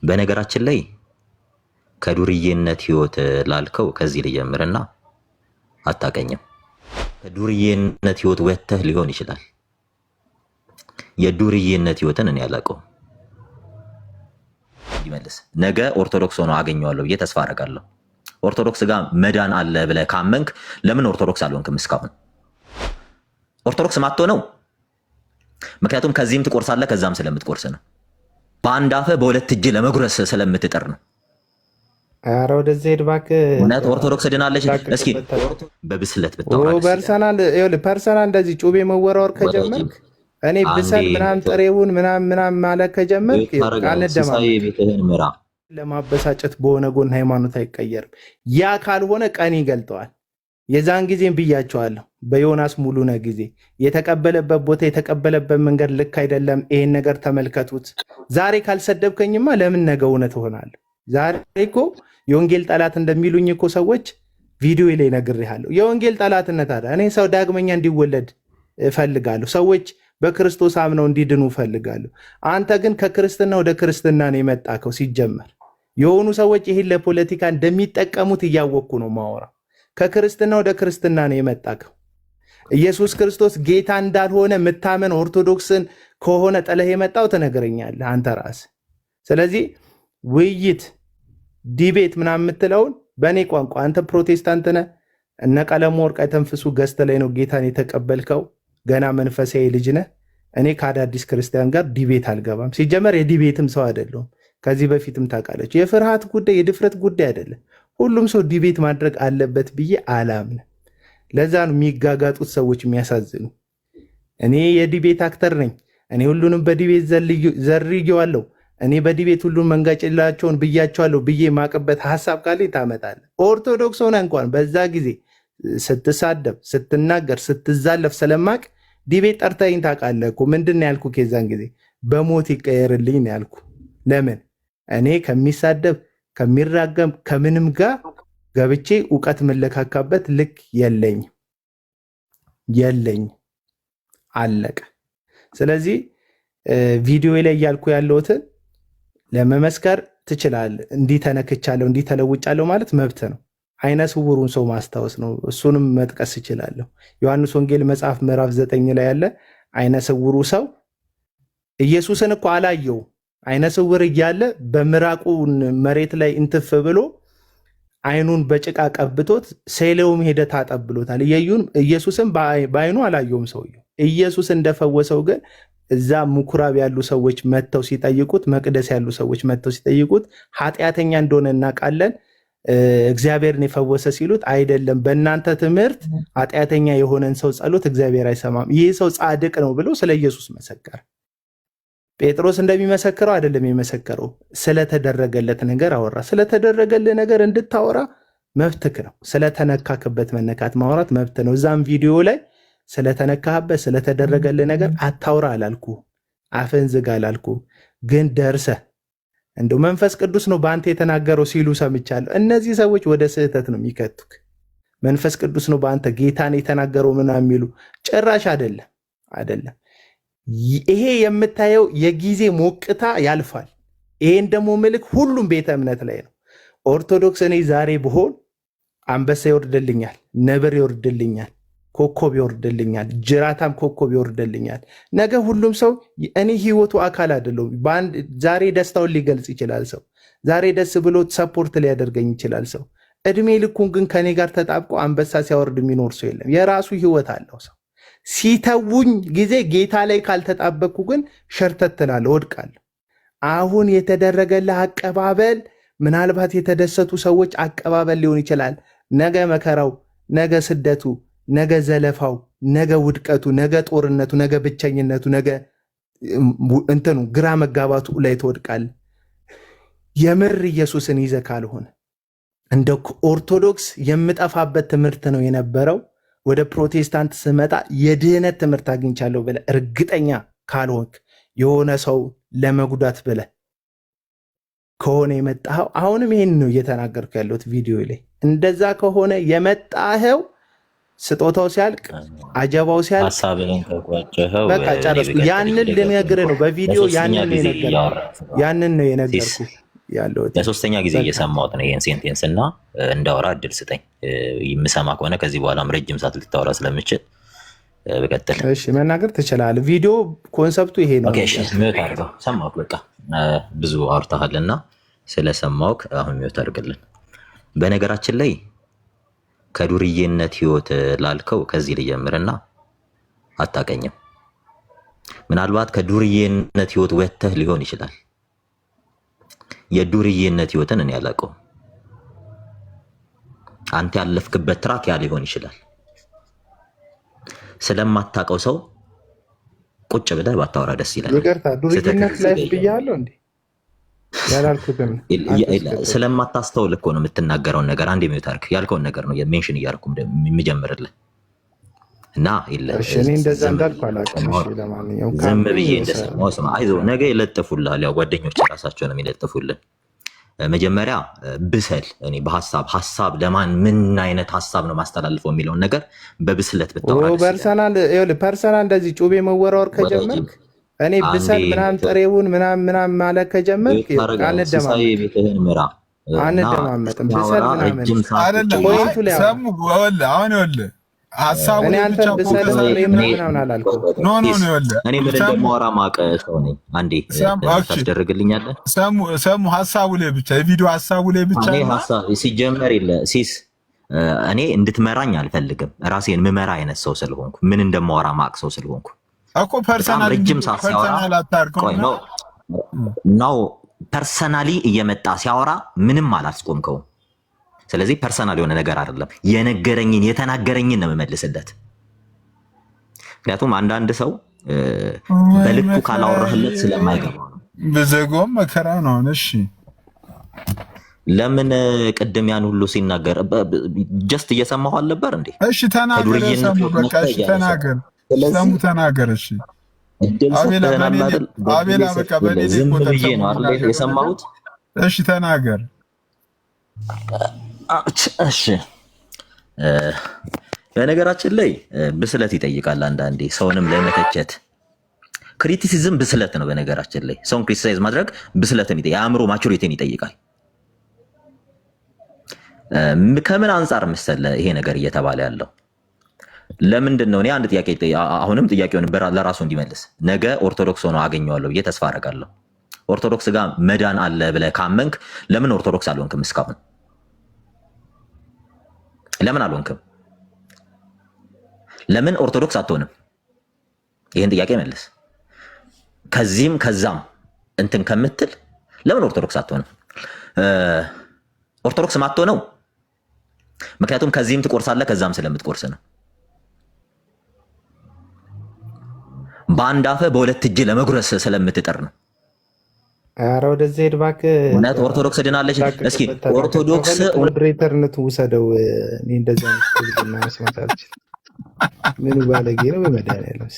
በነገራችን ላይ ከዱርዬነት ህይወት ላልከው ከዚህ ልጀምርና አታቀኝም። ከዱርዬነት ህይወት ወጥተህ ሊሆን ይችላል። የዱርዬነት ህይወትን እኔ አላውቀውም። ይመልስ ነገ ኦርቶዶክስ ሆኖ አገኘዋለሁ ብዬ ተስፋ አደርጋለሁ። ኦርቶዶክስ ጋር መዳን አለ ብለህ ካመንክ ለምን ኦርቶዶክስ አልሆንክም እስካሁን? ኦርቶዶክስ ማትሆነው ምክንያቱም ከዚህም ትቆርሳለህ ከዛም ስለምትቆርስ ነው። በአንድ አፍህ በሁለት እጅ ለመጉረስ ስለምትጥር ነው። ኧረ ወደዚህ ሄድ እባክህ። እውነት ኦርቶዶክስ ድናለች? እስኪ በብስለት ብታወራ ፐርሰናል እንደዚህ ጩቤ መወራወር ከጀመርክ እኔ ብሰል ምናምን ጥሬውን ምናምን ማለት ከጀመርክ ቤትህን ምራ። ለማበሳጨት በሆነ ጎን ሃይማኖት አይቀየርም። ያ ካልሆነ ቀን ይገልጠዋል። የዛን ጊዜም ብያቸዋለሁ። በዮናስ ሙሉነህ ጊዜ የተቀበለበት ቦታ የተቀበለበት መንገድ ልክ አይደለም። ይሄን ነገር ተመልከቱት። ዛሬ ካልሰደብከኝማ ለምን ነገ እውነት እሆናለሁ? ዛሬ እኮ የወንጌል ጠላት እንደሚሉኝ እኮ ሰዎች ቪዲዮ ላይ ነግሬሃለሁ። የወንጌል ጠላትነት አለ። እኔ ሰው ዳግመኛ እንዲወለድ እፈልጋለሁ። ሰዎች በክርስቶስ አምነው እንዲድኑ እፈልጋለሁ። አንተ ግን ከክርስትና ወደ ክርስትና ነው የመጣከው። ሲጀመር የሆኑ ሰዎች ይህን ለፖለቲካ እንደሚጠቀሙት እያወቅኩ ነው ማወራ። ከክርስትና ወደ ክርስትና ነው የመጣከው። ኢየሱስ ክርስቶስ ጌታ እንዳልሆነ የምታመን ኦርቶዶክስን ከሆነ ጥለህ የመጣው ትነግረኛለህ አንተ ራስህ። ስለዚህ ውይይት ዲቤት ምናምን የምትለውን በእኔ ቋንቋ አንተ ፕሮቴስታንት ነህ፣ እነ ቀለሙ ወርቅ አይተንፍሱ ገዝተ ላይ ነው ጌታን የተቀበልከው፣ ገና መንፈሳዊ ልጅ ነህ። እኔ ከአዳዲስ ክርስቲያን ጋር ዲቤት አልገባም። ሲጀመር የዲቤትም ሰው አይደለሁም። ከዚህ በፊትም ታውቃለች። የፍርሃት ጉዳይ የድፍረት ጉዳይ አይደለም። ሁሉም ሰው ዲቤት ማድረግ አለበት ብዬ አላምንም። ለዛ ነው የሚጋጋጡት ሰዎች የሚያሳዝኑ። እኔ የዲቤት አክተር ነኝ። እኔ ሁሉንም በዲቤት ዘርጌዋለሁ። እኔ በዲቤት ሁሉን መንጋጭላቸውን ብያቸዋለሁ ብዬ ማቅበት ሀሳብ ካለ ታመጣለህ። ኦርቶዶክስ ሆነ እንኳን በዛ ጊዜ ስትሳደብ፣ ስትናገር፣ ስትዛለፍ ስለማቅ ዲቤት ጠርተኸኝ ታውቃለህ እኮ። ምንድን ነው ያልኩህ? የዛን ጊዜ በሞት ይቀየርልኝ ነው ያልኩህ። ለምን እኔ ከሚሳደብ ከሚራገም ከምንም ጋር ገብቼ እውቀት መለካካበት ልክ የለኝም። አለቀ። ስለዚህ ቪዲዮ ላይ እያልኩ ያለሁትን ለመመስከር ትችላለህ። እንዲህ ተነክቻለሁ እንዲህ ተለውጫለሁ ማለት መብት ነው። አይነ ስውሩን ሰው ማስታወስ ነው። እሱንም መጥቀስ እችላለሁ። ዮሐንስ ወንጌል መጽሐፍ ምዕራፍ 9 ላይ ያለ አይነ ስውሩ ሰው ኢየሱስን እኮ አላየው። አይነ ስውር እያለ በምራቁን መሬት ላይ እንትፍ ብሎ አይኑን በጭቃ ቀብቶት ሴሌውም ሄደ ታጠብሎታል። ኢየሱስን በአይኑ አላየውም ሰውየው። ኢየሱስ እንደፈወሰው ግን እዛ ምኩራብ ያሉ ሰዎች መጥተው ሲጠይቁት፣ መቅደስ ያሉ ሰዎች መጥተው ሲጠይቁት ኃጢአተኛ እንደሆነ እናውቃለን፣ እግዚአብሔርን የፈወሰ ሲሉት አይደለም፣ በእናንተ ትምህርት ኃጢአተኛ የሆነን ሰው ጸሎት እግዚአብሔር አይሰማም፣ ይህ ሰው ጻድቅ ነው ብሎ ስለ ኢየሱስ መሰከረ። ጴጥሮስ እንደሚመሰክረው አይደለም የመሰከረው፣ ስለተደረገለት ነገር አወራ። ስለተደረገለት ነገር እንድታወራ መብትክ ነው። ስለተነካክበት መነካት ማውራት መብት ነው። እዛም ቪዲዮ ላይ ስለተነካህበት ስለተደረገለት ነገር አታውራ አላልኩ፣ አፍን ዝጋ አላልኩ። ግን ደርሰህ እንደው መንፈስ ቅዱስ ነው በአንተ የተናገረው ሲሉ ሰምቻለሁ። እነዚህ ሰዎች ወደ ስህተት ነው የሚከቱክ። መንፈስ ቅዱስ ነው በአንተ ጌታን የተናገረው ምናምን የሚሉ ጭራሽ አይደለም። ይሄ የምታየው የጊዜ ሞቅታ ያልፋል። ይሄን ደግሞ ምልክ ሁሉም ቤተ እምነት ላይ ነው። ኦርቶዶክስ እኔ ዛሬ ብሆን አንበሳ ይወርድልኛል፣ ነብር ይወርድልኛል፣ ኮከብ ይወርድልኛል፣ ጅራታም ኮከብ ይወርድልኛል። ነገ ሁሉም ሰው እኔ ህይወቱ አካል አይደለሁም። ዛሬ ደስታውን ሊገልጽ ይችላል ሰው። ዛሬ ደስ ብሎት ሰፖርት ሊያደርገኝ ይችላል ሰው። እድሜ ልኩን ግን ከኔ ጋር ተጣብቆ አንበሳ ሲያወርድ የሚኖር ሰው የለም። የራሱ ህይወት አለው ሰው። ሲተውኝ ጊዜ ጌታ ላይ ካልተጣበቅኩ ግን ሸርተት እላለሁ፣ እወድቃለሁ። አሁን የተደረገልህ አቀባበል ምናልባት የተደሰቱ ሰዎች አቀባበል ሊሆን ይችላል። ነገ መከራው፣ ነገ ስደቱ፣ ነገ ዘለፋው፣ ነገ ውድቀቱ፣ ነገ ጦርነቱ፣ ነገ ብቸኝነቱ፣ ነገ እንትኑ ግራ መጋባቱ ላይ ትወድቃለህ። የምር ኢየሱስን ይዘህ ካልሆነ እንደ ኦርቶዶክስ የምጠፋበት ትምህርት ነው የነበረው። ወደ ፕሮቴስታንት ስመጣ የድህነት ትምህርት አግኝቻለሁ ብለህ እርግጠኛ ካልሆንክ የሆነ ሰው ለመጉዳት ብለህ ከሆነ የመጣኸው፣ አሁንም ይሄን ነው እየተናገርኩ ያለሁት ቪዲዮ ላይ። እንደዛ ከሆነ የመጣኸው ስጦታው ሲያልቅ አጀባው ሲያልቅ በቃ ጨረስኩ። ያንን ልነግርህ ነው በቪዲዮ ያንን ነው የነገርኩህ። ያለሁት። ለሶስተኛ ጊዜ እየሰማሁት ነው ይሄን ሴንቴንስ እና እንዳወራ እድል ስጠኝ። የምሰማ ከሆነ ከዚህ በኋላም ረጅም ሰዓት ልታወራ ስለምችል በቀጥል። እሺ መናገር ትችላለህ። ቪዲዮ ኮንሰፕቱ ይሄ ነው። ኦኬ እሺ፣ ሚውት አድርገው። ሰማሁህ። በቃ ብዙ አውርተሃልና ስለሰማሁህ አሁን ሚውት አድርግልን። በነገራችን ላይ ከዱርዬነት ህይወት ላልከው ከዚህ ልጀምርና አታቀኝም። ምናልባት ከዱርዬነት ህይወት ወጥተህ ሊሆን ይችላል። የዱርዬነት ህይወትን እኔ አላውቀውም። አንተ ያለፍክበት ትራክ ያ ሊሆን ይችላል። ስለማታውቀው ሰው ቁጭ ብለህ ባታወራ ደስ ይላል። ይቅርታ ዱርዬነት ላይ ብያለሁ እንዴ? ያላልኩትም ስለማታስተውል እኮ ነው የምትናገረውን ነገር። አንድ የሚውት አድርግ። ያልከውን ነገር ነው ሜንሽን እያደረኩ የምጀምርልህ እና እኔ እንደዛ እንዳልኩ አላውቅም። ለማንኛውም ዝም ብዬ እንደሰማሁ ስማ። አይዞህ ነገ ይለጥፉልሃል። ያው ጓደኞች ራሳቸው ነው የሚለጥፉልን። መጀመሪያ ብሰል። እኔ ሀሳብ ለማን ምን አይነት ሀሳብ ነው ማስተላልፈው የሚለውን ነገር በብስለት ብታወራ ፐርሰናል እንደዚህ ጩቤ መወራወር ከጀመርክ እኔ ብሰል ምናምን ጥሬውን ምናምን ማለት ከጀመርክ አንደማመጥም። ብሰል ምናምን ሀሳቡን ሀሳቡ ላይ ብቻ የቪዲዮ ሀሳቡ ላይ ብቻ ሲጀመር የለ ሲስ እኔ እንድትመራኝ አልፈልግም። ራሴን ምመራ አይነት ሰው ስለሆንኩ ምን እንደማወራ ማቅ ሰው ስለሆንኩ እኮ ፐርሰናሊ እየመጣ ሲያወራ ምንም አላስቆምከውም። ስለዚህ ፐርሰናል የሆነ ነገር አይደለም። የነገረኝን የተናገረኝን ነው የምመልስለት። ምክንያቱም አንዳንድ ሰው በልኩ ካላወራህለት ስለማይገባው ነው። በዘጎም መከራ ነው። እሺ ለምን ቅድም ያን ሁሉ ሲናገር ጀስት እየሰማሁ አልነበር እንዴ? እሺ ተናገር። በቃ እሺ ተናገር። ተናገር። እሺ አቤላ በቃ በኔ ነው የሰማሁት። እሺ ተናገር። እሺ በነገራችን ላይ ብስለት ይጠይቃል። አንዳንዴ ሰውንም ለመተቸት ክሪቲሲዝም ብስለት ነው። በነገራችን ላይ ሰውን ክሪቲሳይዝ ማድረግ ብስለትን ይጠይቃል። የአእምሮ ማቹሪቲን ይጠይቃል። ከምን አንጻር መሰለህ ይሄ ነገር እየተባለ ያለው? ለምንድን ነው? እኔ አንድ ጥያቄ አሁንም ጥያቄውን ለራሱ እንዲመልስ ነገ ኦርቶዶክስ ሆኖ አገኘዋለሁ ብዬ ተስፋ አደርጋለሁ። ኦርቶዶክስ ጋር መዳን አለ ብለህ ካመንክ ለምን ኦርቶዶክስ አልሆንክም? እስካሁን ለምን አልሆንክም? ለምን ኦርቶዶክስ አትሆንም? ይህን ጥያቄ መልስ። ከዚህም ከዛም እንትን ከምትል ለምን ኦርቶዶክስ አትሆንም? ኦርቶዶክስ ማትሆነው ምክንያቱም ከዚህም ትቆርሳለህ ከዛም ስለምትቆርስ ነው። በአንድ አፈ በሁለት እጅ ለመጉረስ ስለምትጠር ነው። ኧረ ወደዚህ ሄድ እባክህ። እውነት ኦርቶዶክስ ድናለች? እስኪ ኦርቶዶክስ ሞዴሬተርነት ውሰደው። እኔ እንደዚህ አይነት ልጅና መስማት አልችልም። ምኑ ባለጌ ነው በመድኃኒዓለም።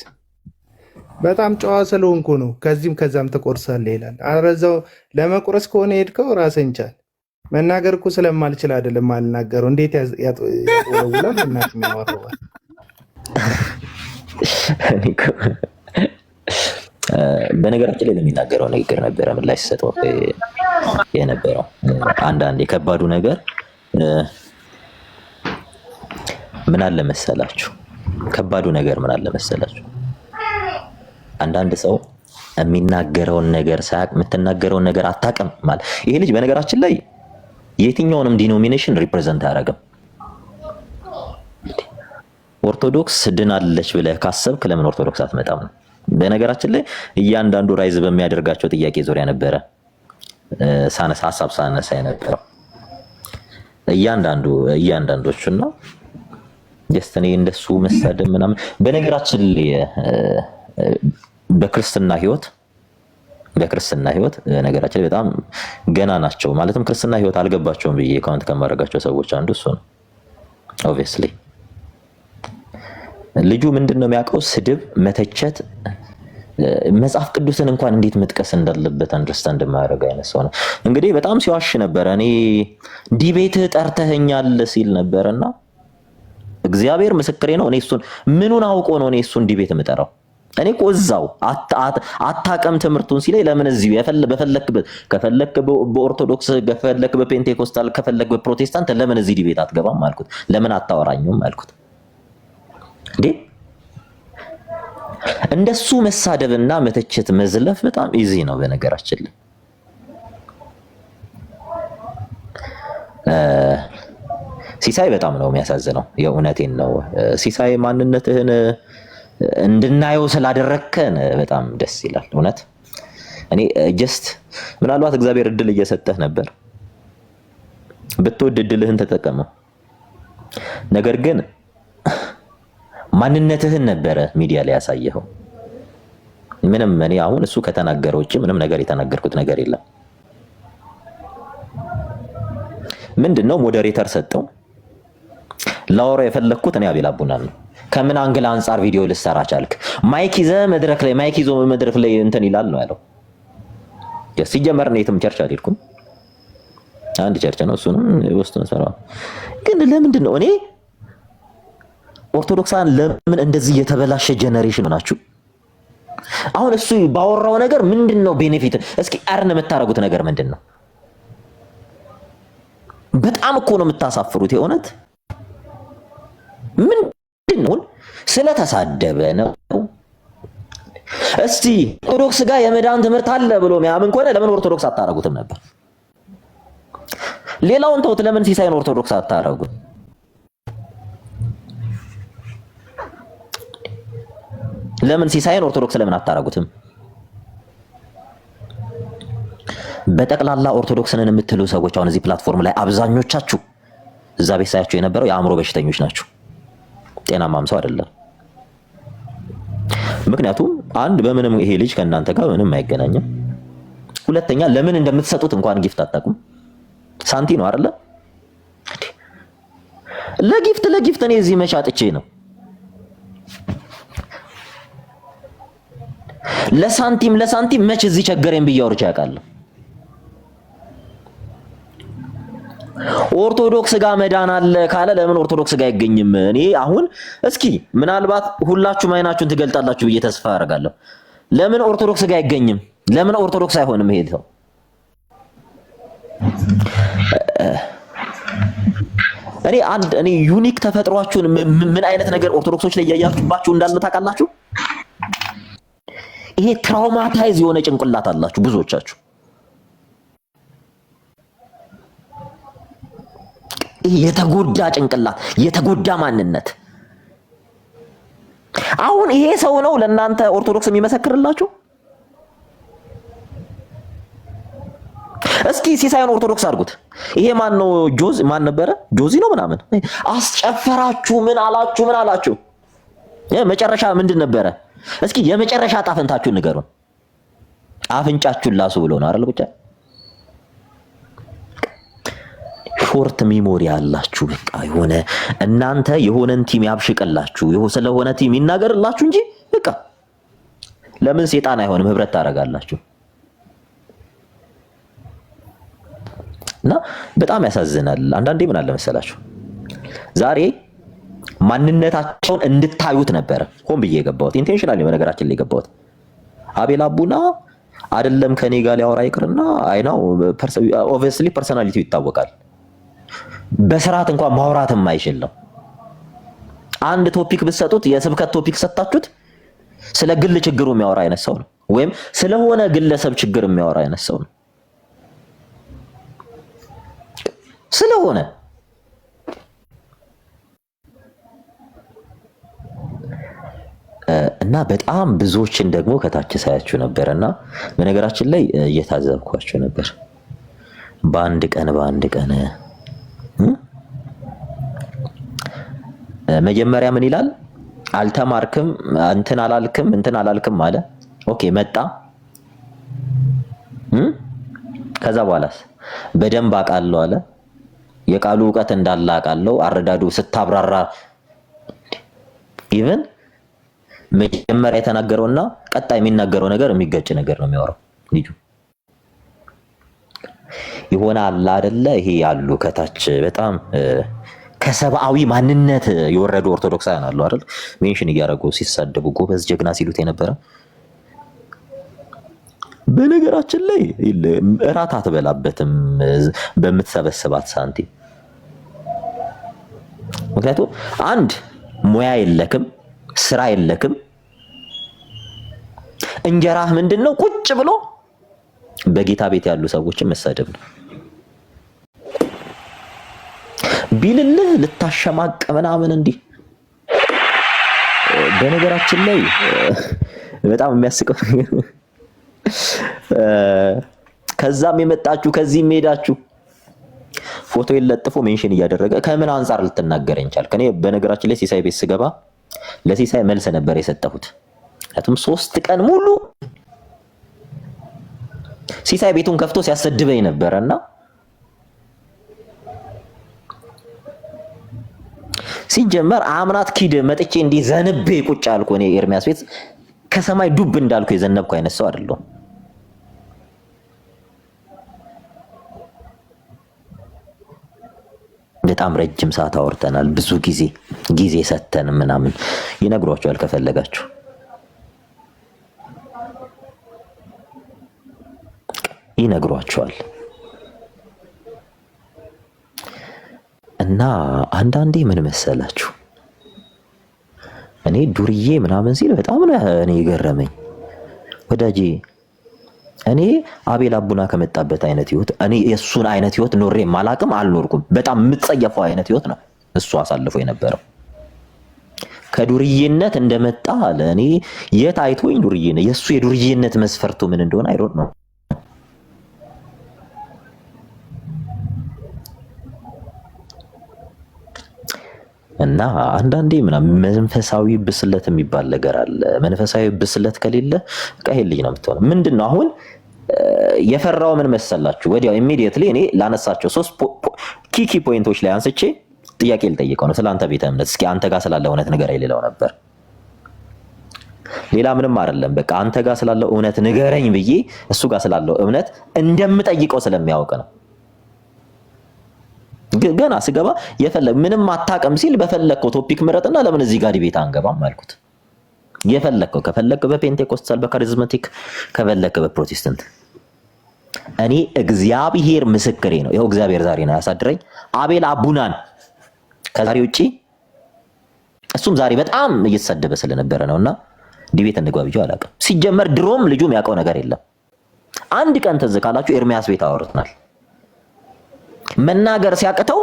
በጣም ጨዋ ስለሆንኩ ነው። ከዚህም ከዛም ትቆርሳለህ ይላል። አረዛው ለመቁረስ ከሆነ ሄድከው ራስህን ቻል። መናገር እኮ ስለማልችል አይደለም አልናገረው። እንዴት ያወራውላል? እናት የሚያወራዋል። በነገራችን ላይ ለሚናገረው ንግግር ነበረ ምላሽ ሲሰጠው የነበረው። አንዳንድ የከባዱ ነገር ምን አለ መሰላችሁ? ከባዱ ነገር ምን አለ መሰላችሁ? አንዳንድ ሰው የሚናገረውን ነገር ሳያቅ የምትናገረውን ነገር አታውቅም ማለት። ይሄ ልጅ በነገራችን ላይ የትኛውንም ዲኖሚኔሽን ሪፕሬዘንት አያደርግም። ኦርቶዶክስ ድናለች ብለህ ካሰብክ ለምን ኦርቶዶክስ አትመጣም ነው። በነገራችን ላይ እያንዳንዱ ራይዝ በሚያደርጋቸው ጥያቄ ዙሪያ ነበረ ሀሳብ ሳነሳ የነበረው እያንዳንዶቹና ጀስተኔ እንደሱ መሳደብ ምናምን። በነገራችን ላይ በክርስትና ህይወት ነገራችን ላይ በጣም ገና ናቸው። ማለትም ክርስትና ህይወት አልገባቸውም ብዬ ካውንት ከማድረጋቸው ሰዎች አንዱ እሱ ነው። ኦብቪየስሊ ልጁ ምንድነው የሚያውቀው? ስድብ፣ መተቸት፣ መጽሐፍ ቅዱስን እንኳን እንዴት መጥቀስ እንዳለበት አንደርስታንድ የማያደርግ አይነት ሰው ነው። እንግዲህ በጣም ሲዋሽ ነበረ። እኔ ዲቤት ጠርተኸኛል ሲል ነበርና እግዚአብሔር ምስክሬ ነው። እኔ እሱን ምኑን አውቆ ነው እኔ እሱን ዲቤት የምጠራው? እኔ እኮ እዛው አታቀም ትምህርቱን ሲለኝ ለምን እዚሁ ከፈለክ በኦርቶዶክስ ከፈለክ በፔንቴኮስታል ከፈለክ በፕሮቴስታንት ለምን እዚህ ዲቤት አትገባም አልኩት። ለምን አታወራኝም አልኩት። እንዴ እንደሱ መሳደብና መተቸት መዝለፍ በጣም ኢዚ ነው በነገራችን ላይ። ሲሳይ በጣም ነው የሚያሳዝነው። የእውነቴን ነው ሲሳይ፣ ማንነትህን እንድናየው ስላደረከን በጣም ደስ ይላል። እውነት እኔ ጀስት ምናልባት እግዚአብሔር እድል እየሰጠህ ነበር፣ ብትወድ እድልህን ተጠቀመው። ነገር ግን ማንነትህን ነበረ ሚዲያ ላይ ያሳየኸው። ምንም እኔ አሁን እሱ ከተናገረው ውጭ ምንም ነገር የተናገርኩት ነገር የለም። ምንድነው ሞዴሬተር ሰጠው። ላወራ የፈለኩት እኔ አቤል አቡናን ነው። ከምን አንግል አንጻር ቪዲዮ ልሰራ ቻልክ? ማይክ ይዘህ መድረክ ላይ ማይክ ይዞ መድረክ ላይ እንትን ይላል ነው ያለው። ሲጀመር ነው የትም ቸርች አልሄድኩም። አንድ ቸርች ነው እሱንም ወስቱን ሰራ። ግን ለምንድን ነው እኔ ኦርቶዶክሳን ለምን እንደዚህ የተበላሸ ጀነሬሽን ናችሁ? አሁን እሱ ባወራው ነገር ምንድነው ቤኔፊት? እስኪ አርን የምታረጉት ነገር ምንድነው? በጣም እኮ ነው የምታሳፍሩት። የእውነት ምንድነው? ስለተሳደበ ነው። እስቲ ኦርቶዶክስ ጋር የመዳን ትምህርት አለ ብሎ የሚያምን ከሆነ ለምን ኦርቶዶክስ አታረጉትም ነበር? ሌላውን ተውት፣ ለምን ሲሳይን ኦርቶዶክስ አታረጉት? ለምን ሲሳይን ኦርቶዶክስ ለምን አታረጉትም? በጠቅላላ ኦርቶዶክስንን የምትሉ ሰዎች አሁን እዚህ ፕላትፎርም ላይ አብዛኞቻችሁ እዛ ቤት ሳያችሁ የነበረው የአእምሮ በሽተኞች ናችሁ። ጤናማም ሰው አይደለም። ምክንያቱም አንድ በምንም ይሄ ልጅ ከእናንተ ጋር ምንም አይገናኝም። ሁለተኛ ለምን እንደምትሰጡት እንኳን ጊፍት አታውቁም። ሳንቲ ነው አይደለ? ለጊፍት እኔ እዚህ መሻጥቼ ነው። ለሳንቲም መች እዚህ ቸገረኝ ብዬ አውርቼ አውቃለሁ። ኦርቶዶክስ ጋር መዳን አለ ካለ ለምን ኦርቶዶክስ ጋር አይገኝም? እኔ አሁን እስኪ ምናልባት ሁላችሁም አይናችሁን ትገልጣላችሁ ብዬ ተስፋ አደርጋለሁ። ለምን ኦርቶዶክስ ጋር አይገኝም? ለምን ኦርቶዶክስ አይሆንም? ይሄ ሰው እኔ ዩኒክ ተፈጥሯችሁን ምን አይነት ነገር ኦርቶዶክሶች ላይ እያያችሁባችሁ እንዳለ ታውቃላችሁ? ይሄ ትራውማታይዝ የሆነ ጭንቅላት አላችሁ ብዙዎቻችሁ። የተጎዳ ጭንቅላት፣ የተጎዳ ማንነት። አሁን ይሄ ሰው ነው ለእናንተ ኦርቶዶክስ የሚመሰክርላችሁ? እስኪ ሲሳይን ኦርቶዶክስ አድርጉት። ይሄ ማን ነው? ማን ነበረ? ጆዚ ነው ምናምን አስጨፈራችሁ። ምን አላችሁ? መጨረሻ ምንድን ነበረ? እስኪ የመጨረሻ ጣፈንታችሁን ንገሩን። አፍንጫችሁን ላሱ ብሎ ነው አይደል? ብቻ ሾርት ሚሞሪ አላችሁ። በቃ የሆነ እናንተ የሆነን ቲም ያብሽቀላችሁ፣ ስለሆነ ቲም ይናገርላችሁ እንጂ በቃ ለምን ሴጣን አይሆንም? ህብረት ታደርጋላችሁ። እና በጣም ያሳዝናል። አንዳንዴ ምን አለ መሰላችሁ፣ ዛሬ ማንነታቸውን እንድታዩት ነበረ ሆን ብዬ የገባሁት። ኢንቴንሽናሊ በነገራችን ላይ የገባሁት አቤል አቡና አይደለም ከኔ ጋር ሊያወራ ይቅርና አይናው ኦብቪየስሊ ፐርሰናሊቲው ይታወቃል። በስርዓት እንኳን ማውራት የማይችል ነው። አንድ ቶፒክ ብትሰጡት የስብከት ቶፒክ ሰጣችሁት ስለ ግል ችግሩ የሚያወራ አይነት ሰው ነው፣ ወይም ስለሆነ ግለሰብ ችግር የሚያወራ አይነት ሰው ነው ስለሆነ እና በጣም ብዙዎችን ደግሞ ከታች ሳያችሁ ነበርና በነገራችን ላይ እየታዘብኳችሁ ነበር። በአንድ ቀን መጀመሪያ ምን ይላል? አልተማርክም፣ እንትን አላልክም አለ። ኦኬ መጣ። ከዛ በኋላስ በደንብ አውቃለሁ አለ። የቃሉ ዕውቀት እንዳለ አውቃለሁ። አረዳዱ ስታብራራ ኢቭን መጀመሪያ የተናገረውና ቀጣይ የሚናገረው ነገር የሚገጭ ነገር ነው የሚያወራው ልጁ። ይሆናል አይደለ? ይሄ ያሉ ከታች በጣም ከሰብአዊ ማንነት የወረዱ ኦርቶዶክሳውያን አሉ አይደል? ሜንሽን እያደረጉ ሲሳደቡ ጎበዝ ጀግና ሲሉት የነበረ። በነገራችን ላይ እራት አትበላበትም በምትሰበስባት ሳንቲም። ምክንያቱም አንድ ሙያ የለክም፣ ስራ የለክም። እንጀራህ ምንድነው? ቁጭ ብሎ በጌታ ቤት ያሉ ሰዎችን መሳደብ ነው። ቢልልህ ልታሸማቅ ምናምን እንዲህ። በነገራችን ላይ በጣም የሚያስቀው ከዛም የመጣችሁ ከዚህም ሄዳችሁ ፎቶ ይለጥፎ ሜንሽን እያደረገ ከምን አንፃር ልትናገረኝ ቻልክ? እኔ በነገራችን ላይ ሲሳይ ቤት ስገባ ለሲሳይ መልስ ነበር የሰጠሁት። ምክንያቱም 3 ቀን ሙሉ ሲሳይ ቤቱን ከፍቶ ሲያሰድበኝ ነበርና ሲጀመር አምናት ኪድ መጥቼ እንዲህ ዘንቤ ቁጭ አልኩ። እኔ ኤርሚያስ ቤት ከሰማይ ዱብ እንዳልኩ የዘነብኩ አይነት ሰው አይደለሁም። በጣም ረጅም ሰዓት አወርተናል። ብዙ ጊዜ ሰተን ምናምን ይነግሯቸዋል ከፈለጋችሁ። ይነግሯቸዋል። እና አንዳንዴ ምን መሰላችሁ እኔ ዱርዬ ምናምን ሲል በጣም ነው እኔ የገረመኝ ወዳጄ። እኔ አቤል አቡና ከመጣበት አይነት ህይወት እኔ የሱን አይነት ህይወት ኖሬ ማላቅም አልኖርኩም። በጣም የምትጸየፈው አይነት ህይወት ነው እሱ አሳልፎ የነበረው። ከዱርዬነት እንደመጣ ለእኔ የት አይቶኝ ዱርዬ ነው። የሱ የዱርዬነት መስፈርቱ ምን እንደሆነ አይሮጥ ነው። እና አንዳንዴ ምናምን መንፈሳዊ ብስለት የሚባል ነገር አለ። መንፈሳዊ ብስለት ከሌለ ቀይ ልጅ ነው የምትሆነው። ምንድነው አሁን የፈራው ምን መሰላችሁ? ወዲያው ኢሚዲየትሊ እኔ ላነሳቸው 3 ኪኪ ፖይንቶች ላይ አንስቼ ጥያቄ ልጠይቀው ነው ስላንተ ቤተ እምነት። እስኪ አንተ ጋር ስላለ እውነት ንገረኝ ልለው ነበር። ሌላ ምንም አይደለም። በቃ አንተ ጋር ስላለው እውነት ንገረኝ ብዬ እሱ ጋር ስላለው እምነት እንደምጠይቀው ስለሚያውቅ ነው። ገና ስገባ ምንም አታውቅም ሲል በፈለከው ቶፒክ ምረጥና ለምን እዚህ ጋር ዲቤት አንገባም አልኩት። የፈለከው ከፈለክ በፔንቴኮስታል በካሪዝማቲክ ከፈለክ በፕሮቴስታንት። እኔ እግዚአብሔር ምስክሬ ነው። ይኸው እግዚአብሔር ዛሬ ነው ያሳድረኝ አቤል አቡናን ከዛሬ ውጪ እሱም ዛሬ በጣም እየተሰደበ ስለነበረ ነውና ዲቤት እንግባ ብዬው አላውቅም። ሲጀመር ድሮም ልጁም ያውቀው ነገር የለም። አንድ ቀን ትዝ ካላችሁ ኤርሚያስ ቤት አወርተናል። መናገር ሲያቅተው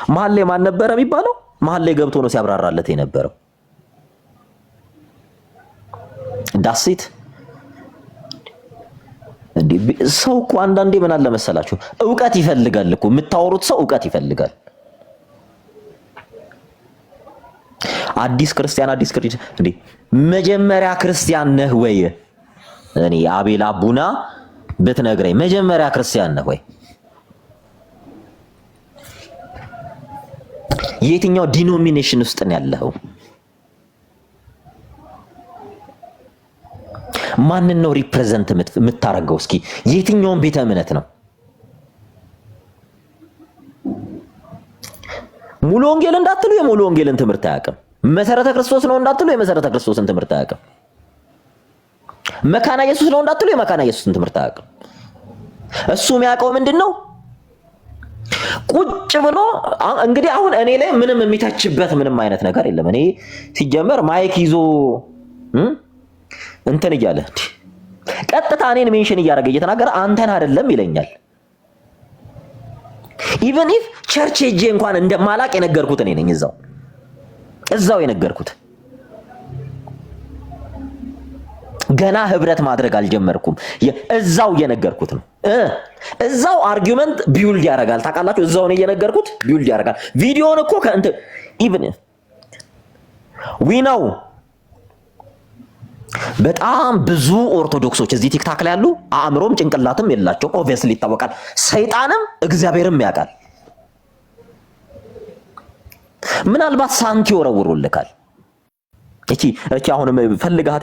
መሀል ላይ ማን ነበረ የሚባለው? መሀል ላይ ገብቶ ነው ሲያብራራለት የነበረው። ዳሲት እንዴ ሰው እኮ አንዳንዴ ምን አለ መሰላችሁ ዕውቀት ይፈልጋል እኮ የምታወሩት ሰው ዕውቀት ይፈልጋል። አዲስ ክርስቲያን እንዴ መጀመሪያ ክርስቲያን ነህ ወይ? እኔ አቤል አቡና ብትነግረኝ መጀመሪያ ክርስቲያን ነህ ወይ? የትኛው ዲኖሚኔሽን ውስጥ ነው ያለው? ማንን ነው ሪፕሬዘንት የምታረገው? እስኪ የትኛውን ቤተ እምነት ነው? ሙሉ ወንጌል እንዳትሉ የሙሉ ወንጌልን ትምህርት አያውቅም። መሰረተ ክርስቶስ ነው እንዳትሉ የመሰረተ ክርስቶስን ትምህርት አያውቅም። መካና ኢየሱስ ነው እንዳትሉ የመካና ኢየሱስን ትምህርት አያውቅም። እሱ የሚያውቀው ምንድነው? ቁጭ ብሎ እንግዲህ አሁን እኔ ላይ ምንም የሚታችበት ምንም አይነት ነገር የለም። እኔ ሲጀመር ማይክ ይዞ እንትን እያለ ቀጥታ እኔን ሜንሽን እያደረገ እየተናገረ አንተን አይደለም ይለኛል። ኢቭን ኢፍ ቸርች ሄጄ እንኳን እንደማላቅ የነገርኩት እኔ ነኝ። እዛው የነገርኩት ገና ህብረት ማድረግ አልጀመርኩም። እዛው የነገርኩት ነው። እዛው አርጊውመንት ቢውልድ ያደርጋል። ታውቃላችሁ፣ እዛው ነው የነገርኩት ቢውልድ ያደርጋል። ቪዲዮውን እኮ ከእንት ኢቭን ዊ ነው በጣም ብዙ ኦርቶዶክሶች እዚህ ቲክታክ ላይ ያሉ አእምሮም ጭንቅላትም የላቸው። ኦብቪየስሊ ይታወቃል። ሰይጣንም እግዚአብሔርም ያውቃል። ምናልባት ሳንቲ ወረውሩልካል። እቺ አሁንም ፈልጋት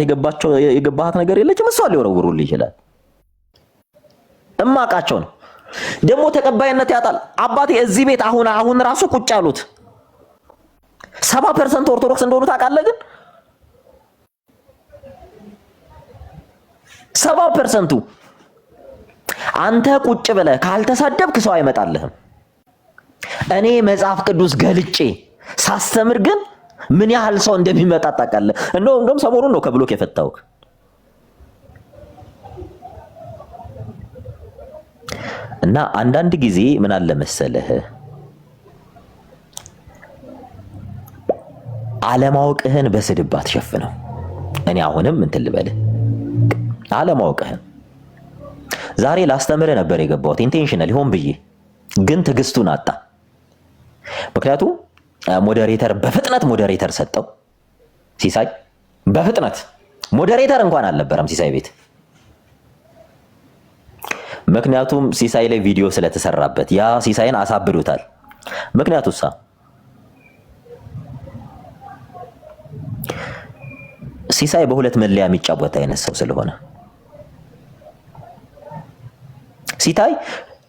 የገባሃት ነገር የለችም። እሷ ሊወረውሩልህ ይችላል። እማቃቸው ነው ደግሞ ተቀባይነት ያጣል። አባቴ እዚህ ቤት አሁን ራሱ ቁጭ ያሉት 70% ኦርቶዶክስ እንደሆኑ ታውቃለህ? ግን 70% አንተ ቁጭ ብለህ ካልተሳደብክ ሰው አይመጣልህም። እኔ መጽሐፍ ቅዱስ ገልጬ ሳስተምር ግን ምን ያህል ሰው እንደሚመጣ ታውቃለህ? እንደውም ሰሞኑን ነው ከብሎክ የፈታውክ። እና አንዳንድ ጊዜ ምን አለ መሰለህ አለማወቅህን በስድብ አትሸፍነው። እኔ አሁንም እንትን ልበልህ አለማወቅህን ዛሬ ላስተምርህ ነበር የገባሁት ኢንቴንሽናል ሆን ብዬ፣ ግን ትዕግስቱን አጣ። ምክንያቱም ሞዴሬተር በፍጥነት ሞዴሬተር ሰጠው ሲሳይ። በፍጥነት ሞዴሬተር እንኳን አልነበረም ሲሳይ ቤት። ምክንያቱም ሲሳይ ላይ ቪዲዮ ስለተሰራበት ያ ሲሳይን አሳብዶታል። ምክንያቱሳ ሲሳይ በሁለት መለያ የሚጫወት አይነት ሰው ስለሆነ ሲታይ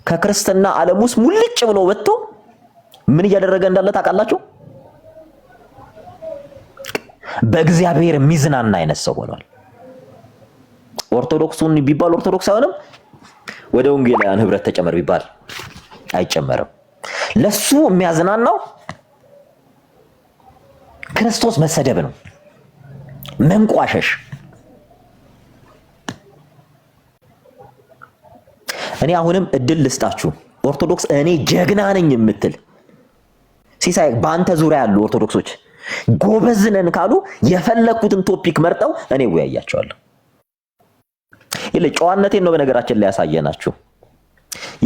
ከክርስትና ዓለም ውስጥ ሙልጭ ብሎ ወጥቶ ምን እያደረገ እንዳለ ታውቃላችሁ? በእግዚአብሔር የሚዝናና አይነት ሰው ሆኗል። ኦርቶዶክሱን ቢባል ኦርቶዶክስ አይሆንም፣ ወደ ወንጌላውያን ህብረት ተጨመር ቢባል አይጨመርም። ለሱ የሚያዝናናው ክርስቶስ መሰደብ ነው፣ መንቋሸሽ። እኔ አሁንም እድል ልስጣችሁ ኦርቶዶክስ፣ እኔ ጀግና ነኝ የምትል ሲሳይ፣ በአንተ ዙሪያ ያሉ ኦርቶዶክሶች ጎበዝ ነን ካሉ የፈለኩትን ቶፒክ መርጠው እኔ ወያያቸዋለሁ። ይለ ጨዋነቴን ነው በነገራችን ላይ ያሳየናችሁ።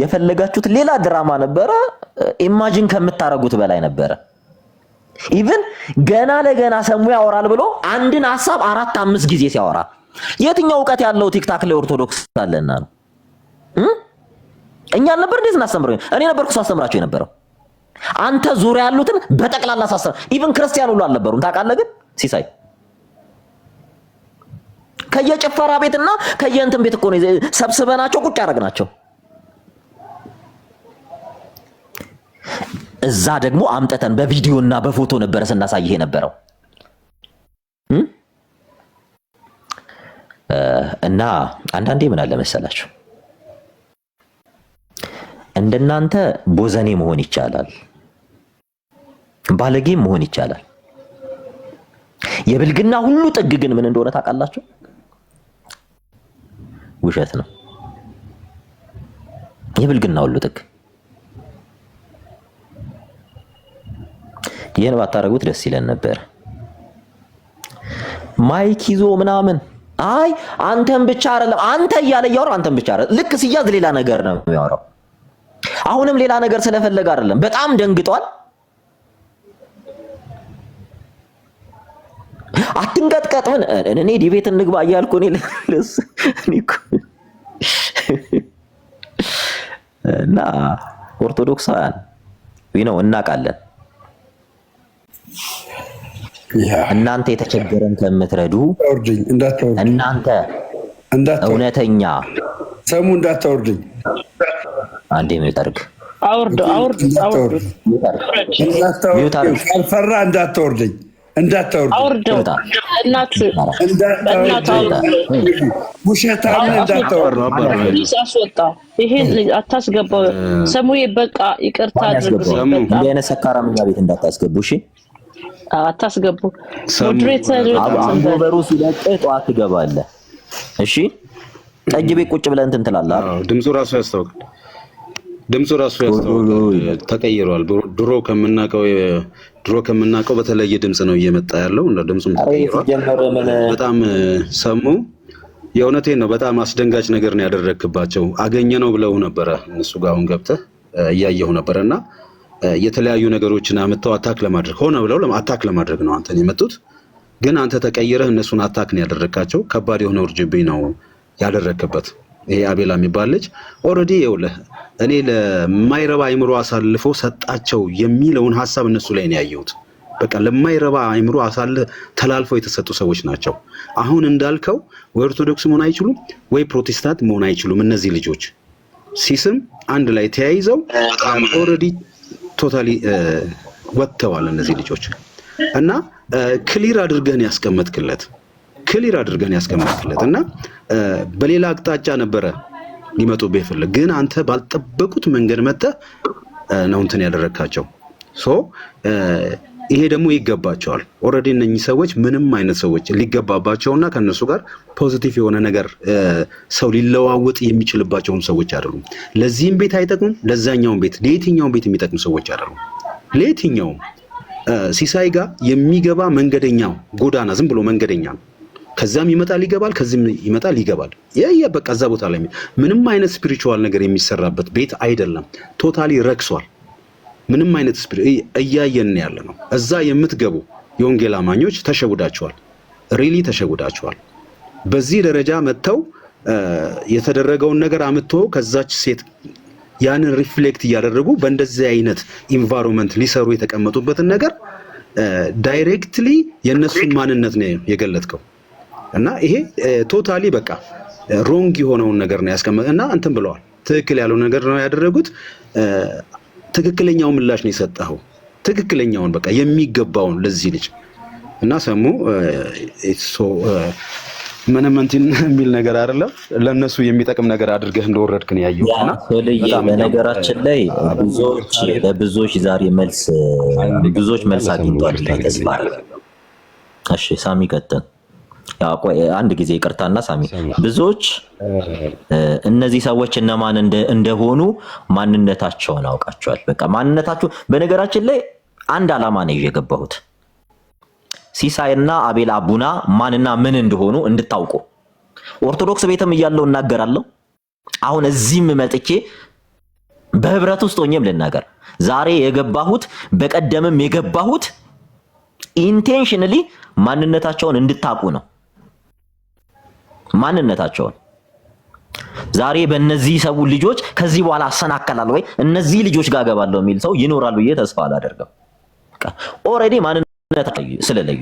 የፈለጋችሁት ሌላ ድራማ ነበረ፣ ኢማጂን ከምታረጉት በላይ ነበረ። ኢቭን ገና ለገና ሰሙ ያወራል ብሎ አንድን ሐሳብ 4-5 ጊዜ ሲያወራ የትኛው ዕውቀት ያለው ቲክታክ ላይ ኦርቶዶክስ አለና ነው? እኛ ነበር እንዴት እናስተምረው? እኔ ነበርኩ ሳስተምራቸው የነበረው። አንተ ዙሪያ ያሉትን በጠቅላላ ሳስተምር፣ ኢቭን ክርስቲያን ሁሉ አልነበሩም ታውቃለህ? ግን ሲሳይ ከየጭፈራ ቤትና ከየእንትን ቤት እኮ ነው ሰብስበናቸው ቁጭ ያደረግናቸው። እዛ ደግሞ አምጠተን በቪዲዮና በፎቶ ነበር ስናሳይህ የነበረው። እና አንዳንዴ ምን አለ መሰላችሁ እንደናንተ ቦዘኔ መሆን ይቻላል፣ ባለጌም መሆን ይቻላል። የብልግና ሁሉ ጥግ ግን ምን እንደሆነ ታውቃላችሁ? ውሸት ነው። የብልግና ሁሉ ጥግ። ይሄን ባታረጉት ደስ ይለን ነበር። ማይክ ይዞ ምናምን አይ አንተን ብቻ አይደለም አንተ እያለ ያወራው አንተን ብቻ አይደለም። ልክ ሲያዝ ሌላ ነገር ነው የሚያወራው። አሁንም ሌላ ነገር ስለፈለገ አይደለም። በጣም ደንግጧል። አትንቀጥቀጥ ምን እኔ ዲቤት እንግባ እያልኩ እኔ እና ኦርቶዶክሳውያን ነው እናውቃለን። እናንተ የተቸገረን ከምትረዱ እናንተ እውነተኛ ሰሙ እንዳታወርድኝ አንዴ የሚጠርግ አውርድ ካልፈራ እንዳታወርደኝ አውርድ እናት ውሸታም እንዳታወርድ አስወጣ። ይሄን አታስገባው። ሰሙዬ በቃ ይቅርታ አድርጉልኝ። እንደ አይነት ሰካራም ቤት እንዳታስገቡ እሺ። አታስገቡ። ሞዴሬተር በሩ ሲለቅ ጠዋት ትገባለህ እሺ። ጠጅ ቤት ቁጭ ብለህ እንትን ትላለህ። ድምፁ ራሱ ያስታውቃል። ተቀይሯል። ድሮ ከምናውቀው በተለየ ድምጽ ነው እየመጣ ያለው። እና ድምጹም ተቀይሯል። በጣም ሰሙ። የእውነቴን ነው። በጣም አስደንጋጭ ነገር ነው ያደረክባቸው። አገኘ ነው ብለው ነበረ እነሱ ጋር አሁን ገብተህ እያየሁ ነበርና የተለያዩ ነገሮችን አመጣው አታክ ለማድረግ ሆነ ብለው አታክ ለማድረግ ነው አንተን የመጡት። ግን አንተ ተቀይረህ እነሱን አታክ ነው ያደረካቸው። ከባድ የሆነ ውርጅብኝ ነው ያደረክበት። ይሄ አቤላ የሚባል ልጅ ኦሬዲ ይኸውልህ እኔ ለማይረባ አይምሮ አሳልፎ ሰጣቸው የሚለውን ሐሳብ እነሱ ላይ ነው ያየሁት። በቃ ለማይረባ አይምሮ ተላልፈው የተሰጡ ሰዎች ናቸው። አሁን እንዳልከው ወይ ኦርቶዶክስ መሆን አይችሉም ወይ ፕሮቴስታንት መሆን አይችሉም። እነዚህ ልጆች ሲስም አንድ ላይ ተያይዘው ኦሬዲ ቶታሊ ወጥተዋል እነዚህ ልጆች። እና ክሊር አድርገን ያስቀመጥክለት እና በሌላ አቅጣጫ ነበረ ሊመጡብህ የፈለጉት ግን አንተ ባልጠበቁት መንገድ መጥተህ ነው እንትን ያደረካቸው። ይሄ ደግሞ ይገባቸዋል። ኦልሬዲ እነኚህ ሰዎች ምንም አይነት ሰዎች ሊገባባቸውና ከነሱ ጋር ፖዚቲቭ የሆነ ነገር ሰው ሊለዋወጥ የሚችልባቸውን ሰዎች አይደሉም። ለዚህም ቤት አይጠቅሙም፣ ለዛኛውም ቤት ለየትኛውም ቤት የሚጠቅሙ ሰዎች አይደሉም። ለየትኛውም ሲሳይ ጋር የሚገባ መንገደኛው ጎዳና ዝም ብሎ መንገደኛ ነው። ከዛም ይመጣል ይገባል፣ ከዚህም ይመጣል ይገባል። በቃ እዛ ቦታ ላይ ምንም አይነት ስፒሪቹዋል ነገር የሚሰራበት ቤት አይደለም። ቶታሊ ረክሷል። ምንም አይነት እያየን ያለ ነው። እዛ የምትገቡ የወንጌል አማኞች ተሸውዳቸዋል፣ ሪሊ ተሸውዳቸዋል። በዚህ ደረጃ መጥተው የተደረገውን ነገር አምጥቶ ከዛች ሴት ያንን ሪፍሌክት እያደረጉ በእንደዚህ አይነት ኢንቫይሮንመንት ሊሰሩ የተቀመጡበትን ነገር ዳይሬክትሊ የነሱን ማንነት ነው የገለጥከው እና ይሄ ቶታሊ በቃ ሮንግ የሆነውን ነገር ነው ያስቀመጠና እንትን ብለዋል። ትክክል ያለው ነገር ነው ያደረጉት። ትክክለኛው ምላሽ ነው የሰጠኸው። ትክክለኛውን በቃ የሚገባውን ለዚህ ልጅ እና ሰሙ ምንም እንትን የሚል ነገር አይደለም። ለነሱ የሚጠቅም ነገር አድርገህ እንደወረድክ ነው ያየሁና በነገራችን ላይ ብዙዎች ዛሬ መልስ አግኝቷል ተስፋ አደርጋለሁ። እሺ ሳሚ ቀጥል። አንድ ጊዜ ይቅርታና ሳሚ ብዙዎች እነዚህ ሰዎች እነማን እንደሆኑ ማንነታቸውን አውቃቸዋል። በቃ ማንነታቸው በነገራችን ላይ አንድ አላማ ነው የገባሁት ሲሳይና አቤል አቡና ማንና ምን እንደሆኑ እንድታውቁ። ኦርቶዶክስ ቤትም እያለው እናገራለሁ። አሁን እዚህም መጥቼ በህብረት ውስጥ ሆኜም ልናገር። ዛሬ የገባሁት በቀደምም የገባሁት ኢንቴንሽናሊ ማንነታቸውን እንድታውቁ ነው። ማንነታቸውን ዛሬ በእነዚህ ሰው ልጆች ከዚህ በኋላ አሰናከላለሁ ወይ እነዚህ ልጆች ጋር ገባለሁ የሚል ሰው ይኖራሉ ብዬ ተስፋ አላደርግም። ኦልሬዲ ማንነታቸው ስለለዩ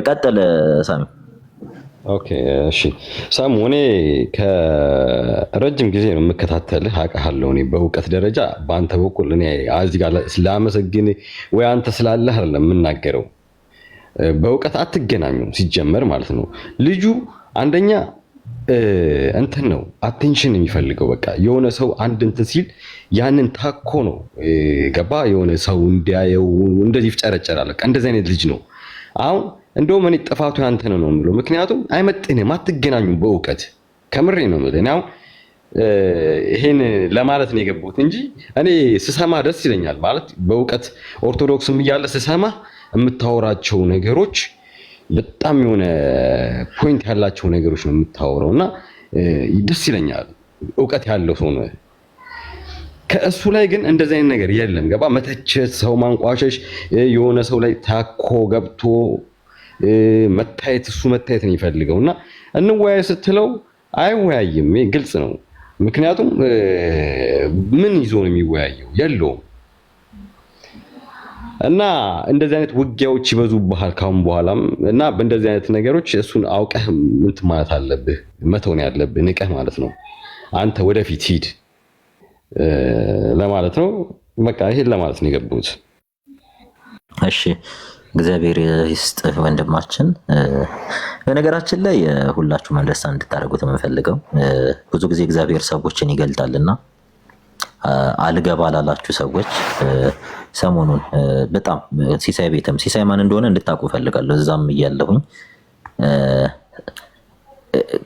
ቀጥል ሳሚ። ኦኬ እሺ ሳሙ፣ እኔ ከረጅም ጊዜ ነው የምከታተልህ አውቃለሁ። እኔ በእውቀት ደረጃ በአንተ በኩል እኔ እዚህ ጋር ስላመሰግን ወይ አንተ ስላለህ አይደለም የምናገረው። በእውቀት አትገናኙም ሲጀመር ማለት ነው። ልጁ አንደኛ እንትን ነው አቴንሽን የሚፈልገው። በቃ የሆነ ሰው አንድ እንትን ሲል ያንን ታኮ ነው ገባ የሆነ ሰው እንዲያየው እንደዚህ ይፍጨረጨራል። በቃ እንደዚህ አይነት ልጅ ነው። አሁን እንደውም እኔ ጥፋቱ ያንተ ነው የምለው። ምክንያቱም አይመጥንም፣ አትገናኙም በእውቀት ከምሬ ነው የምልህ። እኔ አሁን ይሄን ለማለት ነው የገባሁት እንጂ እኔ ስሰማ ደስ ይለኛል ማለት በእውቀት ኦርቶዶክስም እያለ ስሰማ የምታወራቸው ነገሮች በጣም የሆነ ፖይንት ያላቸው ነገሮች ነው የምታወራው እና ደስ ይለኛል። እውቀት ያለው ሰው ነው። ከእሱ ላይ ግን እንደዚህ አይነት ነገር የለም። ገባ መተቸት፣ ሰው ማንቋሸሽ፣ የሆነ ሰው ላይ ታኮ ገብቶ መታየት፣ እሱ መታየት ነው የሚፈልገው እና እንወያይ ስትለው አይወያይም። ግልጽ ነው። ምክንያቱም ምን ይዞ ነው የሚወያየው? የለውም። እና እንደዚህ አይነት ውጊያዎች ይበዙብሃል ካሁን በኋላም እና በእንደዚህ አይነት ነገሮች እሱን አውቀህ እንትን ማለት አለብህ፣ መተውን ያለብህ ንቀህ ማለት ነው። አንተ ወደፊት ሂድ ለማለት ነው። በቃ ይሄን ለማለት ነው የገባሁት። እሺ እግዚአብሔር ይስጥህ ወንድማችን። በነገራችን ላይ ሁላችሁም አንደርስታንድ እንድታደርጉት የምፈልገው ብዙ ጊዜ እግዚአብሔር ሰዎችን ይገልጣልና አልገባ ላላችሁ ሰዎች ሰሞኑን በጣም ሲሳይ ቤትም ሲሳይ ማን እንደሆነ እንድታውቁ ፈልጋለሁ። እዛም እያለሁኝ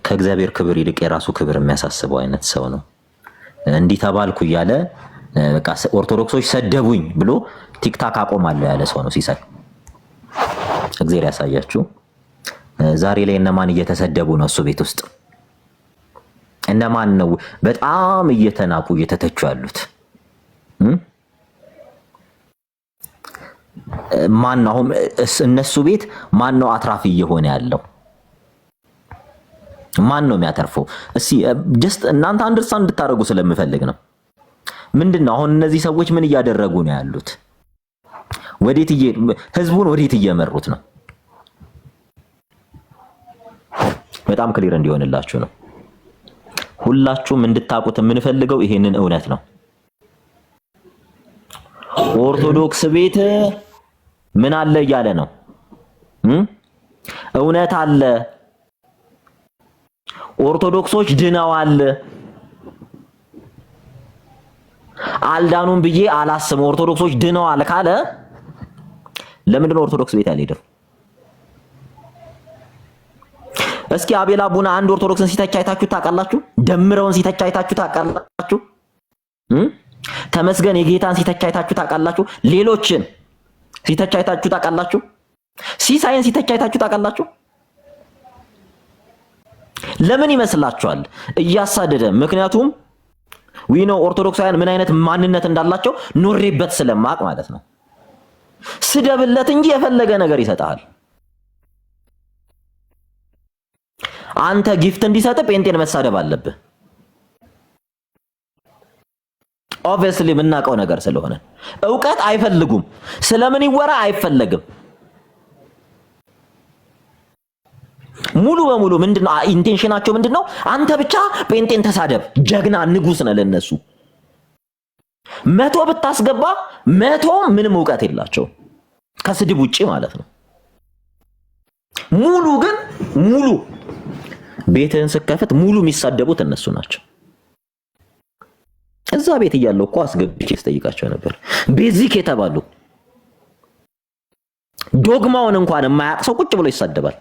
ከእግዚአብሔር ክብር ይልቅ የራሱ ክብር የሚያሳስበው አይነት ሰው ነው። እንዲህ ተባልኩ እያለ በቃ ኦርቶዶክሶች ሰደቡኝ ብሎ ቲክታክ አቆማለሁ ያለ ሰው ነው ሲሳይ። እግዚአብሔር ያሳያችሁ። ዛሬ ላይ እነማን እየተሰደቡ ነው? እሱ ቤት ውስጥ እነማን ነው በጣም እየተናቁ እየተተቹ ያሉት? ማን ነው እነሱ ቤት ማን ነው አትራፊ እየሆነ ያለው? ማን ነው የሚያተርፈው? እስኪ ጀስት እናንተ አንደርስታንድ እንድታደርጉ ስለምፈልግ ነው። ምንድነው አሁን እነዚህ ሰዎች ምን እያደረጉ ነው ያሉት? ወዴት ህዝቡን ወዴት እየመሩት ነው? በጣም ክሊር እንዲሆንላችሁ ነው። ሁላችሁም እንድታቁት የምንፈልገው ይሄንን እውነት ነው። ኦርቶዶክስ ቤት ምን አለ እያለ ነው። እውነት አለ፣ ኦርቶዶክሶች ድነዋል። አልዳኑም ብዬ አላስብም። ኦርቶዶክሶች ድነዋል ካለ ለምንድን ነው ኦርቶዶክስ ቤት ያልሄደው? እስኪ አቤል አቡና አንድ ኦርቶዶክስን ሲተች አይታችሁ ታውቃላችሁ? ደምረውን ሲተች አይታችሁ ታውቃላችሁ? ተመስገን የጌታን ሲተች አይታችሁ ታውቃላችሁ? ሌሎችን ሲተች አይታችሁ ታውቃላችሁ? ሲሳይን ሲተች አይታችሁ ታውቃላችሁ? ለምን ይመስላችኋል? እያሳደደ። ምክንያቱም ዊኖ ኦርቶዶክሳውያን ምን አይነት ማንነት እንዳላቸው ኖሬበት ስለማቅ ማለት ነው። ስደብለት እንጂ የፈለገ ነገር ይሰጣል። አንተ ጊፍት እንዲሰጥ ጴንጤን መሳደብ አለብህ። ኦብቪየስሊ የምናውቀው ነገር ስለሆነ ዕውቀት አይፈልጉም። ስለምን ይወራ አይፈለግም። ሙሉ በሙሉ ምንድነው ኢንቴንሽናቸው? ምንድነው? አንተ ብቻ ጴንጤን ተሳደብ፣ ጀግና ንጉስ ነህ ለነሱ። 100 ብታስገባ 100 ምንም ዕውቀት የላቸው ከስድብ ውጪ ማለት ነው። ሙሉ ግን ሙሉ ቤትህን ስከፍት ሙሉ የሚሳደቡት እነሱ ናቸው። እዛ ቤት እያለው እኮ አስገብቼ ስጠይቃቸው ነበር። ቤዚክ የተባሉ ዶግማውን እንኳን የማያውቅ ሰው ቁጭ ብሎ ይሳደባል።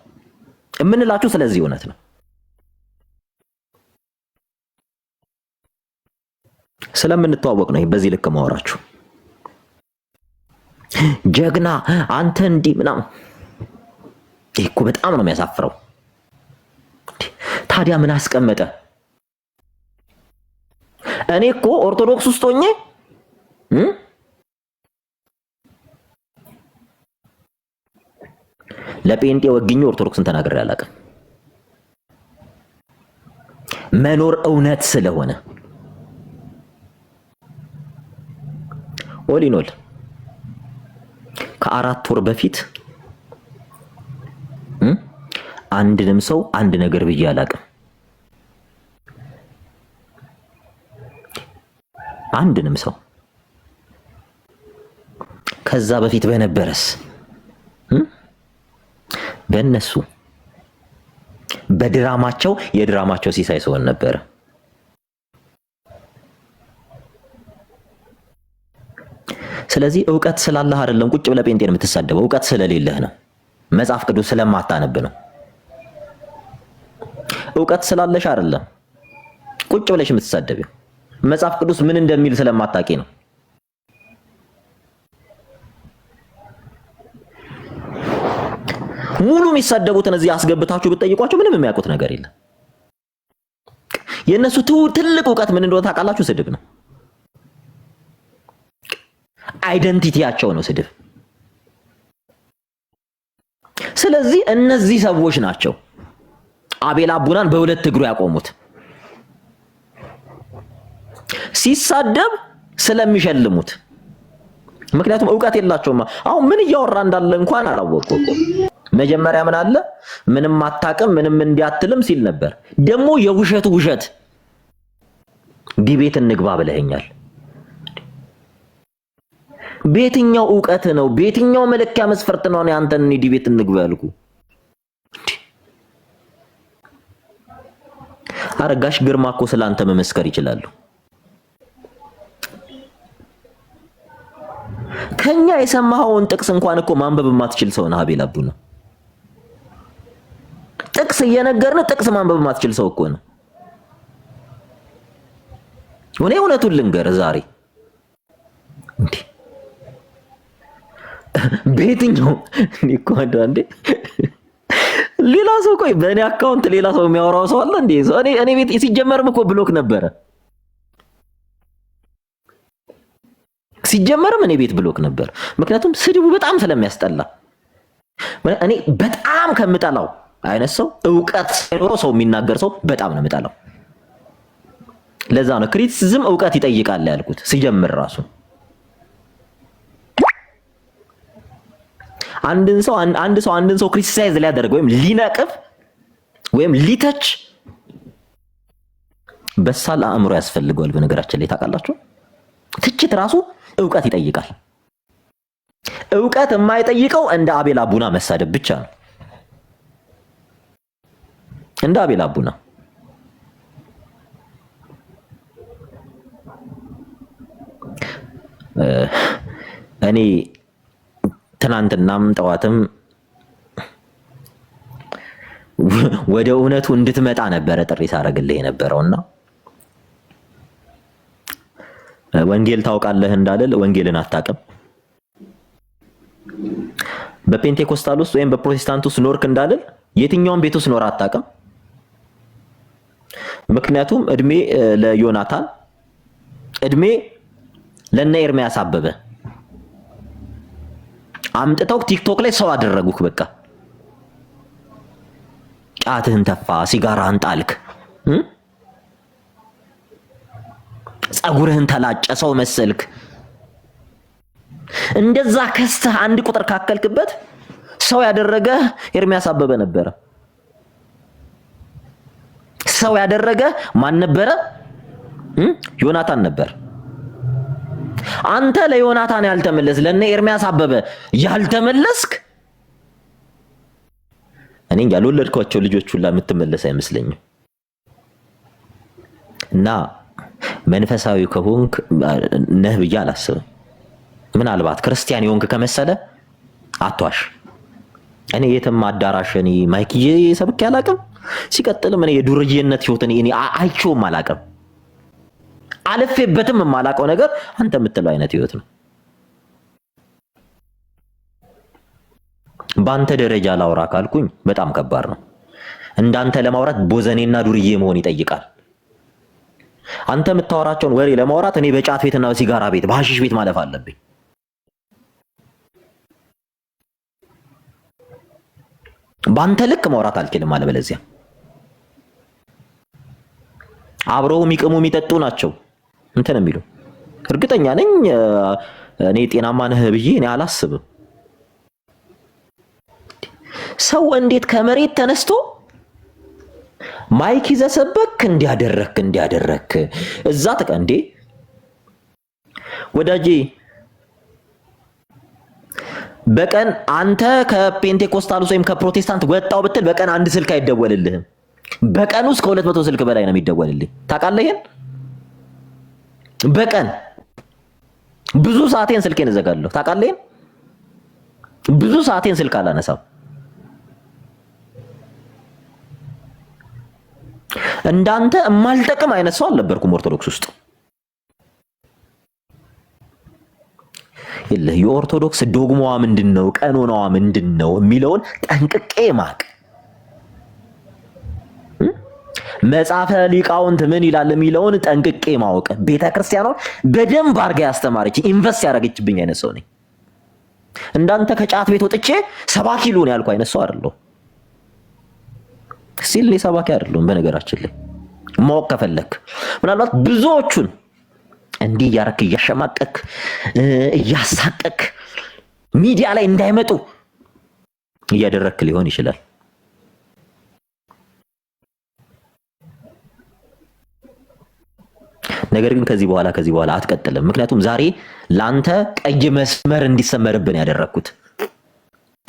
እምንላችሁ ስለዚህ እውነት ነው። ስለምንተዋወቅ ነው በዚህ ልክ ማወራችሁ። ጀግና አንተ እንዲህ ምናምን ይሄ እኮ በጣም ነው የሚያሳፍረው። ታዲያ ምን አስቀመጠ? እኔ እኮ ኦርቶዶክስ ውስጥ ሆኜ ለጴንጤ ወግኜ ኦርቶዶክስን ተናግሬ አላውቅም። መኖር እውነት ስለሆነ ኦሊኖል ከ4 ወር በፊት አንድንም ሰው አንድ ነገር ብዬ አላውቅም። አንድንም ሰው ከዛ በፊት በነበረስ በእነሱ በድራማቸው የድራማቸው ሲሳይ ሰውን ነበር። ስለዚህ ዕውቀት ስላለህ አይደለም ቁጭ ብለህ ጴንጤን የምትሳደበው፣ ዕውቀት ስለሌለህ ነው። መጽሐፍ ቅዱስ ስለማታነብ ነው። ዕውቀት ስላለሽ አይደለም ቁጭ ብለሽ የምትሳደቢው፣ መጽሐፍ ቅዱስ ምን እንደሚል ስለማታውቂ ነው። ሙሉ የሚሳደቡትን እዚህ አስገብታችሁ ብትጠይቋቸው ምንም የሚያውቁት ነገር የለም። የነሱ ትልቅ ዕውቀት ምን እንደሆነ ታውቃላችሁ? ስድብ ነው። አይደንቲቲያቸው ነው ስድብ። ስለዚህ እነዚህ ሰዎች ናቸው አቤል አቡናን በሁለት እግሩ ያቆሙት። ሲሳደብ ስለሚሸልሙት። ምክንያቱም ዕውቀት የላቸውም። አሁን ምን እያወራ እንዳለ እንኳን አላወቁም። መጀመሪያ ምን አለ? ምንም አታውቅም፣ ምንም እንዲያትልም ሲል ነበር። ደግሞ የውሸቱ ውሸት ዲቤት እንግባ ብለኸኛል። በየትኛው ዕውቀት ነው? በየትኛው መለኪያ መስፈርት ነው አንተን ዲቤት እንግባ ያልኩ? አረጋሽ ግርማ እኮ ስላንተ መመስከር ይችላሉ። ከኛ የሰማኸውን ጥቅስ እንኳን እኮ ማንበብ የማትችል ሰው ነህ አቤል አቡና። ጥቅስ እየነገርን ጥቅስ ማንበብ የማትችል ሰው እኮ ነው። እኔ እውነቱን ልንገር ዛሬ እንዴ በየትኛው እኮ አንዴ ሌላ ሰው ቆይ በእኔ አካውንት ሌላ ሰው የሚያወራው ሰው አለ እንዴ? እኔ ቤት ሲጀመርም እኮ ብሎክ ነበረ። ሲጀመርም እኔ ቤት ብሎክ ነበር። ምክንያቱም ስድቡ በጣም ስለሚያስጠላ። እኔ በጣም ከምጠላው አይነት ሰው ዕውቀት ሳይኖረው ሰው የሚናገር ሰው በጣም ነው የምጠላው። ለዛ ነው ክሪቲሲዝም ዕውቀት ይጠይቃል ያልኩት ሲጀምር ራሱ። አንድን ሰው ክሪቲሳይዝ ሊያደርግ ወይም ሊነቅፍ ወይም ሊተች በሳል አእምሮ ያስፈልገዋል። በነገራችን ላይ ታውቃላችሁ ትችት ራሱ ዕውቀት ይጠይቃል። እውቀት የማይጠይቀው እንደ አቤል አቡና መሳደብ ብቻ ነው። እንደ አቤል አቡና እኔ ትናንትናም ጠዋትም ወደ እውነቱ እንድትመጣ ነበረ ጥሪ ሳረግልህ የነበረውና ወንጌል ታውቃለህ እንዳልል ወንጌልን አታውቅም። በፔንቴኮስታል ውስጥ ወይም በፕሮቴስታንት ውስጥ ኖርክ እንዳልል የትኛውም ቤት ውስጥ ኖር አታውቅም። ምክንያቱም እድሜ ለዮናታን እድሜ ለነ ኤርሚያስ አበበ አምጥተው ቲክቶክ ላይ ሰው አደረጉክ። በቃ ጫትህን ተፋ፣ ሲጋራህን ጣልክ፣ ጸጉርህን ተላጨ፣ ሰው መሰልክ። እንደዛ ከስተህ አንድ ቁጥር ካከልክበት ሰው ያደረገ ኤርሚያስ አበበ ነበረ። ሰው ያደረገ ማን ነበረ? ዮናታን ነበር። አንተ ለዮናታን ያልተመለስ ለነ ኤርሚያስ አበበ ያልተመለስክ እኔ ያልወለድኳቸው ልጆች ሁላ የምትመለስ አይመስለኝም። እና መንፈሳዊ ከሆንክ ነህ ብዬ አላስብም። ምናልባት ክርስቲያን የሆንክ ከመሰለ አትዋሽ። እኔ የትም አዳራሽ እኔ ማይክዬ ሰብኬ አላውቅም። ሲቀጥልም እኔ የዱርዬነት ህይወትን እኔ አይቼውም አላውቅም። አልፌበትም የማላውቀው ነገር አንተ የምትለው አይነት ህይወት ነው። በአንተ ደረጃ ላውራ ካልኩኝ በጣም ከባድ ነው። እንዳንተ ለማውራት ቦዘኔና ዱርዬ መሆን ይጠይቃል። አንተ የምታወራቸውን ወሬ ለማውራት እኔ በጫት ቤትና በሲጋራ ቤት በሐሺሽ ቤት ማለፍ አለብኝ። በአንተ ልክ ማውራት አልችልም። አለበለዚያ አብረው የሚቅሙ የሚጠጡ ናቸው እንትን የሚሉ እርግጠኛ ነኝ። እኔ ጤናማ ነህ ብዬ እኔ አላስብም። ሰው እንዴት ከመሬት ተነስቶ ማይክ ይዘሰበክ እንዲያደረክ እዛ እንዴ ወዳጄ፣ በቀን አንተ ከፔንቴኮስታልስ ወይም ከፕሮቴስታንት ወጣው ብትል በቀን አንድ ስልክ አይደወልልህም። በቀን ውስጥ ከ200 ስልክ በላይ ነው የሚደወልልኝ። ታውቃለህ? ይሄን በቀን ብዙ ሰዓቴን ስልኬን እዘጋለሁ። ታውቃለህ? ብዙ ሰዓቴን ስልክ አላነሳም። እንዳንተ የማልጠቅም አይነት ሰው አልነበርኩም ኦርቶዶክስ ውስጥ። የኦርቶዶክስ ዶግማዋ ምንድነው፣ ቀኖናዋ ምንድነው የሚለውን ጠንቅቄ ማቅ፣ መጽሐፈ ሊቃውንት ምን ይላል የሚለውን ጠንቅቄ ማወቅ፣ ቤተክርስቲያኗን በደንብ አድርጋ ያስተማረች ኢንቨስት ያደረገችብኝ አይነት ሰው ነኝ። እንዳንተ ከጫት ቤት ወጥቼ ሰባኪ ልሁን ያልኩ አይነት ሰው አይደለሁ። ሲል ሰባኪ አይደለሁም። በነገራችን ላይ ማወቅ ከፈለክ ምናልባት ብዙዎቹን እንዲህ ያረክ እያሸማቀክ እያሳቀክ ሚዲያ ላይ እንዳይመጡ እያደረክ ሊሆን ይችላል። ነገር ግን ከዚህ በኋላ አትቀጥልም። ምክንያቱም ዛሬ ላንተ ቀይ መስመር እንዲሰመርብን ያደረኩት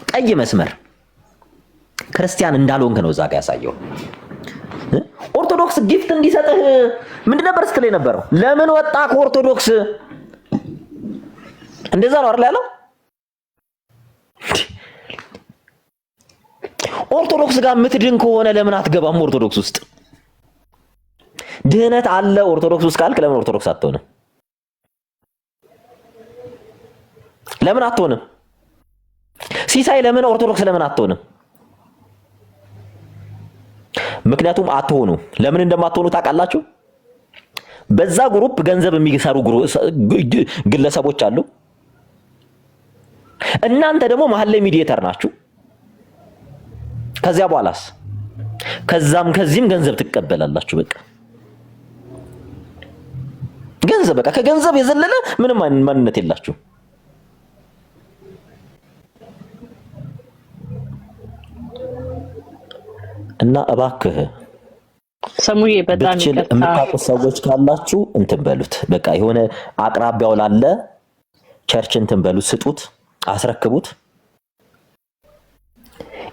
ቀይ መስመር ክርስቲያን እንዳልሆንክ ነው እዛ ጋር ያሳየው። ኦርቶዶክስ ጊፍት እንዲሰጥህ ምንድን ነበር ስትል የነበረው? ለምን ወጣ ከኦርቶዶክስ? እንደዛ ነው አይደል ያለው? ኦርቶዶክስ ጋር የምትድን ከሆነ ለምን አትገባም ኦርቶዶክስ ውስጥ? ድህነት አለ ኦርቶዶክስ ውስጥ ካልክ ለምን ኦርቶዶክስ አትሆንም? ለምን አትሆንም? ሲሳይ ለምን ኦርቶዶክስ ለምን አትሆንም? ምክንያቱም አትሆኑ። ለምን እንደማትሆኑ ታውቃላችሁ? በዛ ግሩፕ ገንዘብ የሚሰሩ ግለሰቦች አሉ። እናንተ ደግሞ መሀል ላይ ሚዲዬተር ናችሁ። ከዚያ በኋላስ ከዚህም ገንዘብ ትቀበላላችሁ። በቃ ገንዘብ በቃ ከገንዘብ የዘለለ ምንም ማንነት የላችሁ። እና እባክህ ሰሙዬ በጣም የምታውቁት ሰዎች ካላችሁ እንትን በሉት። በቃ የሆነ አቅራቢያው ላለ ቸርች እንትን በሉት፣ ስጡት። አስረክቡት።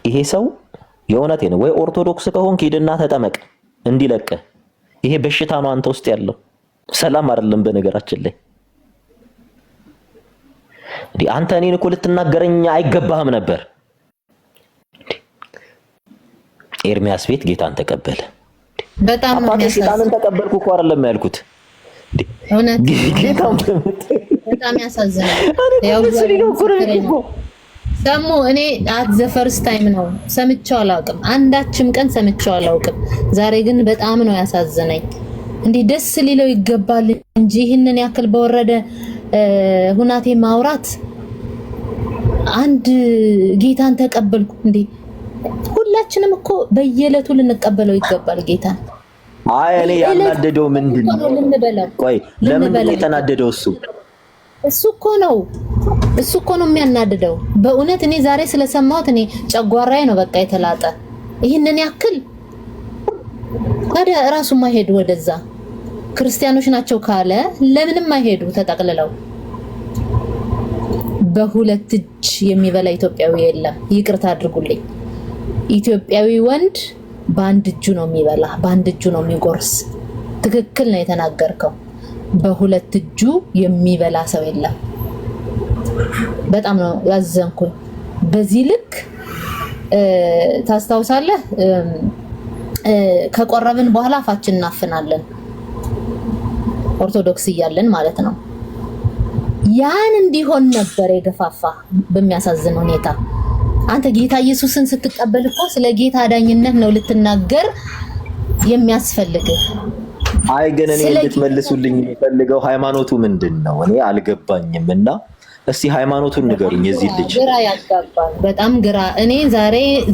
ይሄ ሰው የእውነቴ ነው ወይ ኦርቶዶክስ ከሆንክ ሂድና ተጠመቅ እንዲለቅ። ይሄ በሽታ ነው አንተ ውስጥ ያለው፣ ሰላም አይደለም። በነገራችን ላይ አንተ እኔን እኮ ልትናገረኝ አይገባህም ነበር። ኤርሚያስ ቤት ጌታን ተቀበለ። በጣም ነው ጌታን ተቀበልኩ እኮ አይደለም ያልኩት። እውነት ጌታን በጣም ያሳዝናል። ያው ሰሙ እኔ አት ዘ ፈርስት ታይም ነው ሰምቼው አላውቅም። አንዳችም ቀን ሰምቼው አላውቅም። ዛሬ ግን በጣም ነው ያሳዝነኝ። እንዲህ ደስ ሊለው ይገባል እንጂ ይህንን ያክል በወረደ ሁናቴ ማውራት አንድ ጌታን ተቀበልኩ እንዴ! ሁላችንም እኮ በየዕለቱ ልንቀበለው ይገባል ጌታን። አይ እኔ ያናደደው ምንድነው? ቆይ ለምን ነው የተናደደው? እሱ እኮ ነው የሚያናደደው። በእውነት እኔ ዛሬ ስለሰማሁት እኔ ጨጓራዬ ነው በቃ የተላጠ። ይህንን ያክል ታዲያ እራሱ ማይሄዱ ወደዛ ክርስቲያኖች ናቸው ካለ ለምንም አይሄዱ ተጠቅልለው። በሁለት እጅ የሚበላ ኢትዮጵያዊ የለም። ይቅርታ አድርጉልኝ። ኢትዮጵያዊ ወንድ በአንድ እጁ ነው የሚበላ፣ በአንድ እጁ ነው የሚጎርስ። ትክክል ነው የተናገርከው። በሁለት እጁ የሚበላ ሰው የለም። በጣም ነው ያዘንኩኝ። በዚህ ልክ ታስታውሳለህ? ከቆረብን በኋላ አፋችን እናፍናለን፣ ኦርቶዶክስ እያለን ማለት ነው። ያን እንዲሆን ነበር የገፋፋ። በሚያሳዝን ሁኔታ አንተ ጌታ ኢየሱስን ስትቀበል እኮ ስለ ጌታ አዳኝነት ነው ልትናገር የሚያስፈልግህ። አይ ግን እኔ እንድትመልሱልኝ የሚፈልገው ሃይማኖቱ ምንድነው? እኔ አልገባኝም እና እስቲ ሃይማኖቱን ንገሩኝ። የዚህ ልጅ ግራ ያጋባል፣ በጣም ግራ። እኔ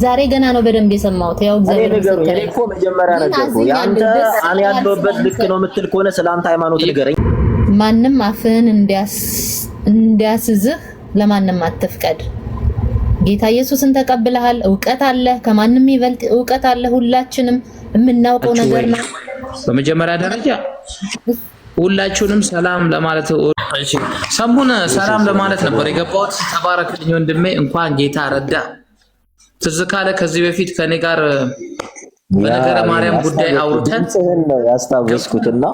ዛሬ ገና ነው በደንብ የሰማሁት። ያው እግዚአብሔር ንገሩኝ። እኔ እኮ መጀመሪያ ነገርኩህ። ያንተ እኔ ያለሁበት ልክ ነው የምትል ከሆነ ስለአንተ ሃይማኖት ንገረኝ። ማንም አፍህን እንዲያስዝህ ለማንም አትፍቀድ። ጌታ ኢየሱስን ተቀብለሃል። ዕውቀት አለ፣ ከማንም ይበልጥ ዕውቀት አለ። ሁላችንም የምናውቀው ነገር ነው። በመጀመሪያ ደረጃ ሁላችሁንም ሰላም ለማለት ሰሙን ሰላም ለማለት ነበር የገባሁት። ተባረክልኝ ወንድሜ፣ እንኳን ጌታ ረዳ። ትዝ ካለ ከዚህ በፊት ከኔ ጋር በነገረ ማርያም ጉዳይ አውርተን ያስታወስኩትና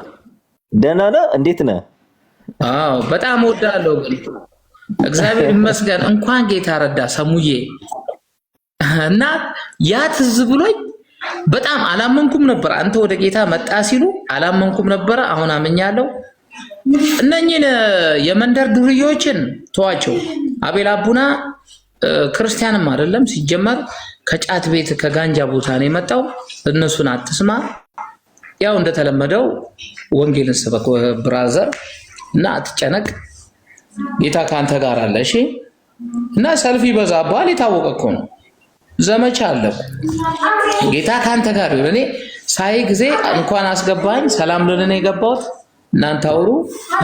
ደህና ነህ? እንዴት ነህ? አዎ በጣም እወዳለሁ። እግዚአብሔር ይመስገን። እንኳን ጌታ ረዳ ሰሙዬ። እና ያ ትዝ ብሎኝ በጣም አላመንኩም ነበር። አንተ ወደ ጌታ መጣ ሲሉ አላመንኩም ነበር። አሁን አምኛለሁ። እነኚህን የመንደር ዱርዮችን ተዋቸው። አቤል አቡና ክርስቲያንም አይደለም ሲጀመር፣ ከጫት ቤት ከጋንጃ ቦታ ነው የመጣው። እነሱን አትስማ። ያው እንደተለመደው ወንጌልን ስበክ ብራዘር፣ እና አትጨነቅ። ጌታ ካንተ ጋር አለ። እሺ። እና ሰልፍ ይበዛብሃል፣ የታወቀ እኮ ነው። ዘመቻ አለ። ጌታ ካንተ ጋር ይሁን። እኔ ሳይ ጊዜ እንኳን አስገባኝ ሰላም ልልን የገባሁት። እናንተ አውሩ፣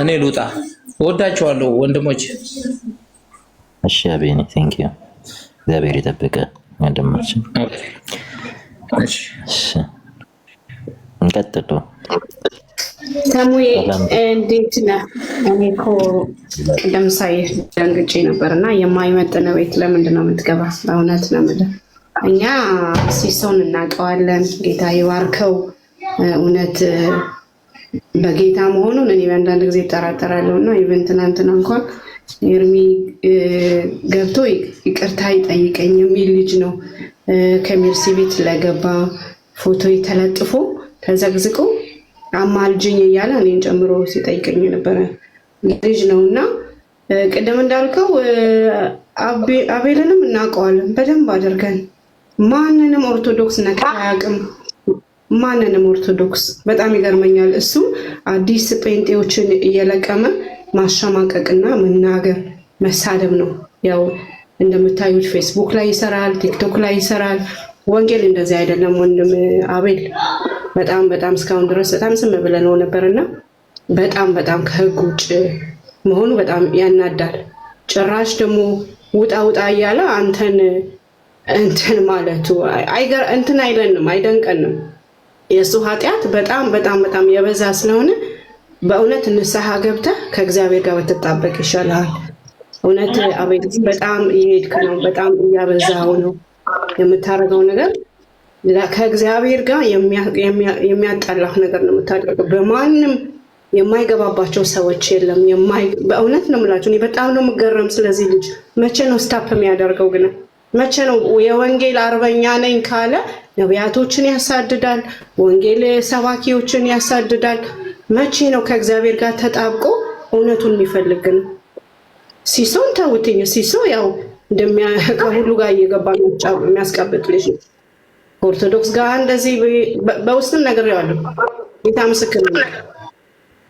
እኔ ልውጣ። እወዳችኋለሁ ወንድሞች። እሺ አቤኔ፣ ቴንክ ዩ። እግዚአብሔር ይጠብቅ ወንድማችን። እሺ እንቀጥሉ። ሰሙዬ እንዴት ነህ? እኔ እኮ ቅድም ሳይህ ደንግጬ ነበርና የማይመጥን ቤት ለምንድን ነው የምትገባ? በእውነት ነው የምልህ። እኛ ሲሶን እናውቀዋለን። ጌታ ይባርከው። እውነት በጌታ መሆኑን እኔ በአንዳንድ ጊዜ እጠራጠራለሁ። እና ኢቨን ትናንትና እንኳን ኤርሚ ገብቶ ይቅርታ ይጠይቀኝ የሚል ልጅ ነው ከሜርሲ ቤት ለገባ ፎቶ ተለጥፎ ተዘግዝቆ አማልጅኝ እያለ እኔን ጨምሮ ሲጠይቀኝ ነበረ ልጅ ነው። እና ቅድም እንዳልከው አቤልንም እናውቀዋለን በደንብ አድርገን። ማንንም ኦርቶዶክስ ነገር አያውቅም። ማንንም ኦርቶዶክስ በጣም ይገርመኛል። እሱ አዲስ ጴንጤዎችን እየለቀመ ማሸማቀቅና መናገር መሳደብ ነው። ያው እንደምታዩት ፌስቡክ ላይ ይሰራል፣ ቲክቶክ ላይ ይሰራል። ወንጌል እንደዚህ አይደለም ወንድም አቤል። በጣም በጣም እስካሁን ድረስ በጣም ዝም ብለነው ነበርና በጣም ከህግ ውጭ መሆኑ በጣም ያናዳል። ጭራሽ ደግሞ ውጣ እያለ እንትን ማለቱ እንትን አይለንም፣ አይደንቀንም። የእሱ ኃጢአት በጣም የበዛ ስለሆነ በእውነት ንስሐ ገብተህ ከእግዚአብሔር ጋር ብትጣበቅ ይሻልሃል። እውነት አቤል በጣም እየሄድክ ነው፣ በጣም እያበዛው ነው የምታደርገው ነገር። ከእግዚአብሔር ጋር የሚያጣላህ ነገር ነው የምታደርገው። በማንም የማይገባባቸው ሰዎች የለም። በእውነት ነው የምላችሁ። እኔ በጣም ነው የምገረም ስለዚህ ልጅ። መቼ ነው ስታፕ የሚያደርገው ግን? መቼ ነው? የወንጌል አርበኛ ነኝ ካለ ነቢያቶችን ያሳድዳል፣ ወንጌል ሰባኪዎችን ያሳድዳል። መቼ ነው ከእግዚአብሔር ጋር ተጣብቆ እውነቱን የሚፈልግ ነው? ሲሶን ተውትኝ። ሲሶ ያው ከሁሉ ጋር እየገባ የሚያስቀብጥ ልጅ ነው። ኦርቶዶክስ ጋር እንደዚህ በውስጥም ነገር ያለው ጌታ ምስክር ነው።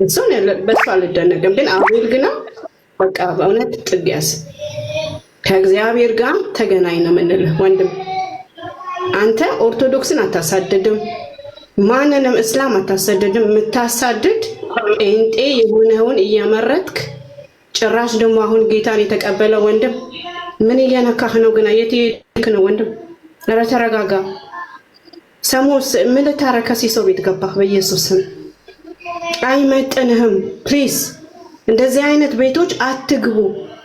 እሱን በሱ አልደነቅም። ግን አቤል ግና በቃ በእውነት ጥግ ያዝ፣ ከእግዚአብሔር ጋር ተገናኝ ነው የምንልህ ወንድም። አንተ ኦርቶዶክስን አታሳድድም፣ ማንንም እስላም አታሳድድም። የምታሳድድ ጴንጤ የሆነውን እየመረጥክ ጭራሽ ደግሞ አሁን ጌታን የተቀበለ ወንድም ምን እየነካህ ነው ግና? የት ሄድክ ነው ወንድም? ኧረ ተረጋጋ። ሰሞስ ምን ልታረግ ከሲሶ ቤት ገባህ? በኢየሱስም አይመጥንህም። ፕሊዝ እንደዚህ አይነት ቤቶች አትግቡ።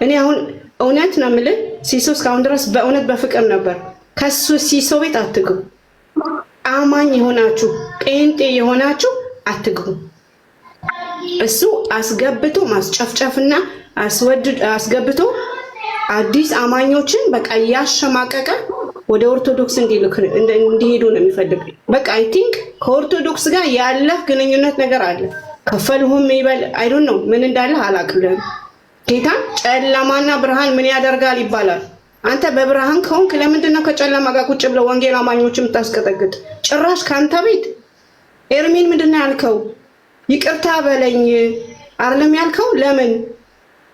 እኔ አሁን እውነት ነው የምልህ፣ ሲሶ እስካሁን ድረስ በእውነት በፍቅር ነበር። ከሱ ሲሶ ቤት አትግቡ። አማኝ የሆናችሁ ጴንጤ የሆናችሁ አትግቡ። እሱ አስገብቶ ማስጨፍጨፍና አስገብቶ አዲስ አማኞችን በቃ እያሸማቀቀ ወደ ኦርቶዶክስ እንዲሄዱ ነው የሚፈልግ። በቃ አይ ቲንክ ከኦርቶዶክስ ጋር ያለህ ግንኙነት ነገር አለ። ከፈልሁም ይበል አይ ዶንት ኖ ምን እንዳለ አላቅልህም። ጌታን ጨለማና ብርሃን ምን ያደርጋል ይባላል። አንተ በብርሃን ከሆንክ ለምንድን ነው ከጨለማ ጋር ቁጭ ብለው ወንጌል አማኞችን የምታስቀጠቅጥ? ጭራሽ ከአንተ ቤት ኤርሚን ምንድን ነው ያልከው? ይቅርታ በለኝ አይደለም ያልከው? ለምን?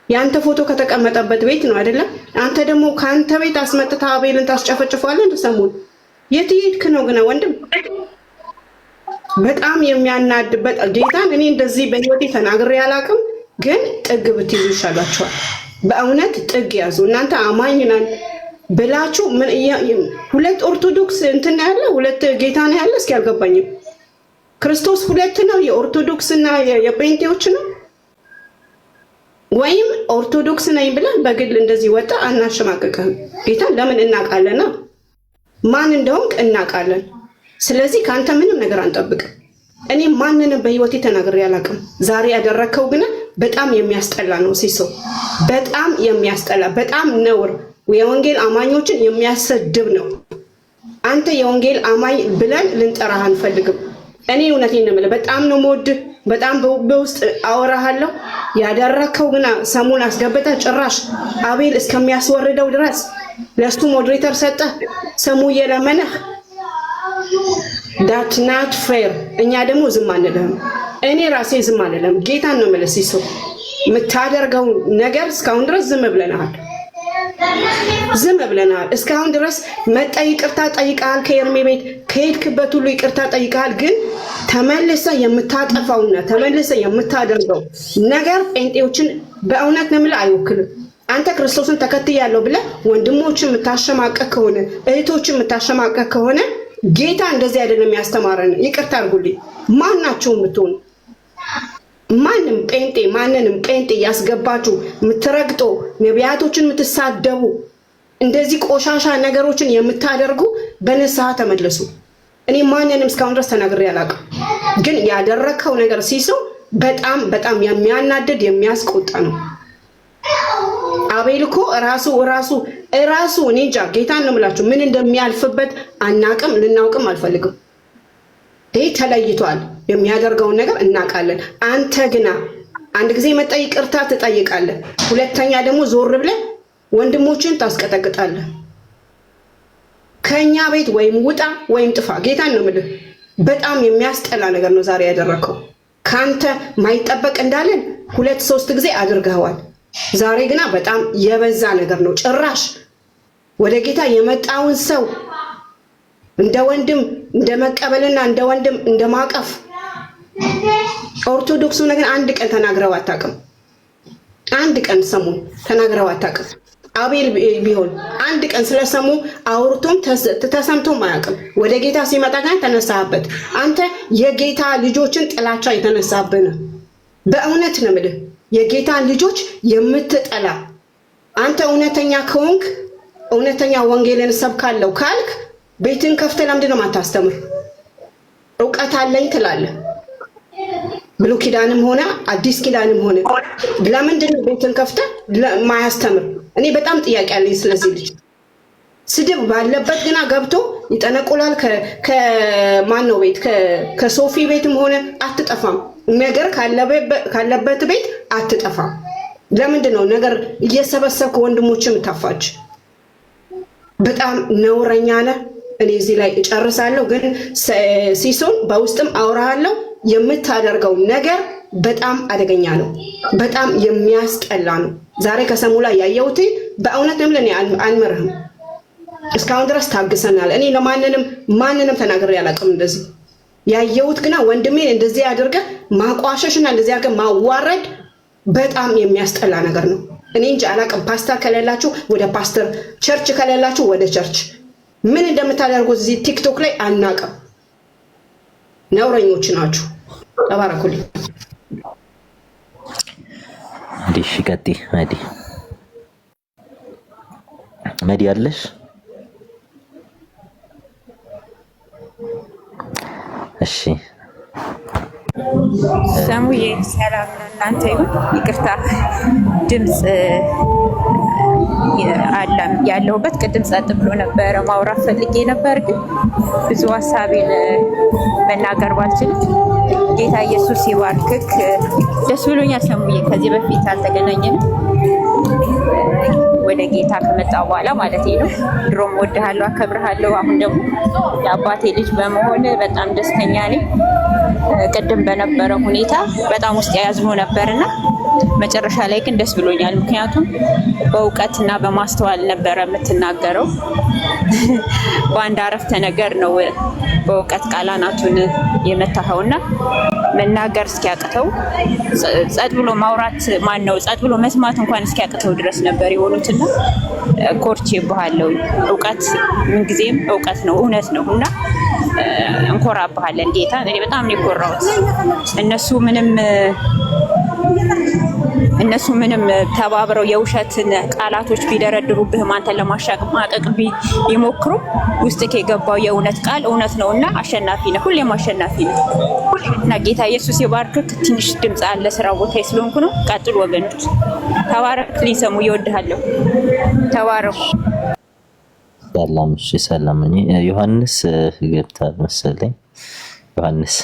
ያንተ ፎቶ ከተቀመጠበት ቤት ነው አይደለም? አንተ ደግሞ ካንተ ቤት አስመጥታ አቤልን ታስጨፈጭፈዋለህ። እንደሰሙን የት ሄድክ ነው ግን ወንድም? በጣም የሚያናድበት ጌታን እኔ እንደዚህ በህይወቴ ተናግሬ አላውቅም። ግን ጥግ ብትይዙ ይሻላችኋል። በእውነት ጥግ ያዙ። እናንተ አማኝ ነን ብላችሁ ሁለት ኦርቶዶክስ እንትን ያለ ሁለት ጌታ ነው ያለ። እስኪ አልገባኝም። ክርስቶስ ሁለት ነው? የኦርቶዶክስ እና የጴንጤዎች ነው? ወይም ኦርቶዶክስ ነኝ ብለን በግል እንደዚህ ወጣ አናሸማቀቅህም። ጌታን ለምን እናውቃለና ማን እንደሆንክ እናውቃለን። ስለዚህ ከአንተ ምንም ነገር አንጠብቅም። እኔ ማንንም በህይወቴ ተናግሬ አላውቅም። ዛሬ ያደረከው ግን በጣም የሚያስጠላ ነው ሲሶ፣ በጣም የሚያስጠላ፣ በጣም ነውር፣ የወንጌል አማኞችን የሚያሰድብ ነው። አንተ የወንጌል አማኝ ብለን ልንጠራህ አንፈልግም። እኔ እውነቴን ነው የምልህ፣ በጣም ነው የምወድህ፣ በጣም በውስጥ አወራሃለሁ። ያደረከው ግን ሰሙን አስገብተህ ጭራሽ አቤል እስከሚያስወርደው ድረስ ለሱ ሞዴሬተር ሰጠህ። ሰሙ እየለመነህ ዳት ናት ፌር። እኛ ደግሞ ዝም አንልህም። እኔ ራሴ ዝም አንልህም። ጌታን ነው የምልህ ሲሶ፣ የምታደርገው ነገር እስካሁን ድረስ ዝም ብለናል። ዝም ብለናል እስካሁን ድረስ። መጣ ይቅርታ ጠይቃል፣ ከኤርሜ ቤት ከሄድክበት ሁሉ ይቅርታ ጠይቃል። ግን ተመልሰ የምታጠፋውና ተመልሰ የምታደርገው ነገር ጴንጤዎችን በእውነት ነው የምልህ አይወክልም። አንተ ክርስቶስን ተከትያለሁ ብለህ ወንድሞችን የምታሸማቀቅ ከሆነ እህቶችን የምታሸማቀቅ ከሆነ ጌታ እንደዚህ አይደለም ያስተማረን። ይቅርታ አድርጉልኝ። ማናቸውም ብትሆኑ ማንም ጴንጤ ማንንም ጴንጤ ያስገባችሁ የምትረግጦ ነቢያቶችን የምትሳደቡ እንደዚህ ቆሻሻ ነገሮችን የምታደርጉ በንስሐ ተመለሱ። እኔ ማንንም እስካሁን ድረስ ተናግሬ አላውቅም። ግን ያደረከው ነገር ሲሶ በጣም በጣም የሚያናድድ የሚያስቆጣ ነው። አቤል እኮ ራሱ እኔ እንጃ ጌታን ነው የምላችሁ ምን እንደሚያልፍበት አናቅም፣ ልናውቅም አልፈልግም። ይህ ተለይቷል። የሚያደርገውን ነገር እናውቃለን። አንተ ግና አንድ ጊዜ መጣ ይቅርታ ትጠይቃለህ፣ ሁለተኛ ደግሞ ዞር ብለህ ወንድሞችን ታስቀጠቅጣለህ። ከኛ ቤት ወይም ውጣ ወይም ጥፋ። ጌታን ነው የምልህ። በጣም የሚያስጠላ ነገር ነው ዛሬ ያደረከው። ካንተ ማይጠበቅ እንዳለን 2-3 ጊዜ አድርገዋል። ዛሬ ግና በጣም የበዛ ነገር ነው። ጭራሽ ወደ ጌታ የመጣውን ሰው እንደ ወንድም እንደ መቀበልና እንደ ወንድም እንደ ማቀፍ ኦርቶዶክሱ ነገር አንድ ቀን ተናግረው አታውቅም። አንድ ቀን ሰሙን ተናግረው አታውቅም። አቤል ቢሆን አንድ ቀን ስለሰሙ አውርቶም ተሰምቶም አያውቅም። ወደ ጌታ ሲመጣ ግን ተነሳበት። አንተ የጌታ ልጆችን ጥላቻ የተነሳብህ በእውነት ነው የምልህ። የጌታ ልጆች የምትጠላ አንተ እውነተኛ ከሆንክ እውነተኛ ወንጌልን ሰብካለሁ ካልክ ቤትን ከፍተህ ለምንድን ነው የማታስተምር? እውቀት አለኝ ትላለህ። ብሉይ ኪዳንም ሆነ አዲስ ኪዳንም ሆነ ለምንድን ነው ቤትን ከፍተህ ማያስተምር? እኔ በጣም ጥያቄ አለኝ ስለዚህ ልጅ። ስድብ ባለበት ግና ገብቶ ይጠነቁላል። ከማን ነው ቤት ከሶፊ ቤትም ሆነ አትጠፋም። ነገር ካለበት ቤት አትጠፋም። ለምንድን ነው ነገር እየሰበሰብክ ወንድሞችም ታፋች? በጣም ነውረኛ ነህ። እኔ እዚህ ላይ እጨርሳለሁ፣ ግን ሲሶን በውስጥም አውራሃለሁ። የምታደርገው ነገር በጣም አደገኛ ነው፣ በጣም የሚያስጠላ ነው። ዛሬ ከሰሙ ላይ ያየሁት በእውነት ነው። ለኔ አልመረህም። እስካሁን ድረስ ታግሰናል። እኔ ለማንንም ተናግሬ አላውቅም እንደዚህ። ያየሁት ግና ወንድሜን እንደዚህ አድርገህ ማቋሸሽና እንደዚህ አድርገህ ማዋረድ በጣም የሚያስጠላ ነገር ነው። እኔ እንጂ አላውቅም። ፓስተር ከሌላችሁ ወደ ፓስተር፣ ቸርች ከሌላችሁ ወደ ቸርች፣ ምን እንደምታደርጉት እዚህ ቲክቶክ ላይ አናውቅም። ነውረኞች ናችሁ። ተባረኩልኝ። እሺ ቀጥይ መዲ አለሽ? እሺ ሰሙዬ ሰላም ለእናንተ ይሁን። ይቅርታ ድምፅ አለም ያለሁበት ቅድም ጸጥ ብሎ ነበረ። ማውራት ፈልጌ ነበር፣ ግን ብዙ ሀሳቤን መናገር ባልችልም ጌታ ኢየሱስ ይባርክክ። ደስ ብሎኛል ሰሙዬ። ከዚህ በፊት አልተገናኘንም፣ ወደ ጌታ ከመጣ በኋላ ማለት ነው። ድሮም ወድሃለሁ፣ አከብርሃለሁ። አሁን ደግሞ የአባቴ ልጅ በመሆን በጣም ደስተኛ ነኝ። ቅድም በነበረው ሁኔታ በጣም ውስጥ ያዝኖ ነበርና መጨረሻ ላይ ግን ደስ ብሎኛል። ምክንያቱም በእውቀትና በማስተዋል ነበረ የምትናገረው። በአንድ አረፍተ ነገር ነው በእውቀት ቃላናቱን የመታኸውና መናገር እስኪያቅተው ጸጥ ብሎ ማውራት ጸጥ ብሎ መስማት እንኳን እስኪያቅተው ድረስ ነበር የሆኑትና ኮርቼ ባለው እውቀት ምንጊዜም እውቀት ነው፣ እውነት ነው እና እንኮራባለን ጌታ። እኔ በጣም ነው የኮራሁት። እነሱ ምንም ተባብረው የውሸትን ቃላቶች ቢደረድሩብህም አንተን ለማሻማቀቅ ቢሞክሩ ውስጥክ የገባው የእውነት ቃል እውነት ነውና አሸናፊ ነህ፣ ሁሌም አሸናፊ ነህ እና ጌታ ኢየሱስ ይባርክክ። ትንሽ ድምፅ አለ ስራ ቦታ ስለሆንኩ ነው። ቀጥሉ ወገኖች። ተባረክ። ሊሰሙ ይወድሃለሁ። ተባረኩ። ሰላም። እሺ ሰላም። ዮሐንስ ገብቷል መሰለኝ። ዮሐንስ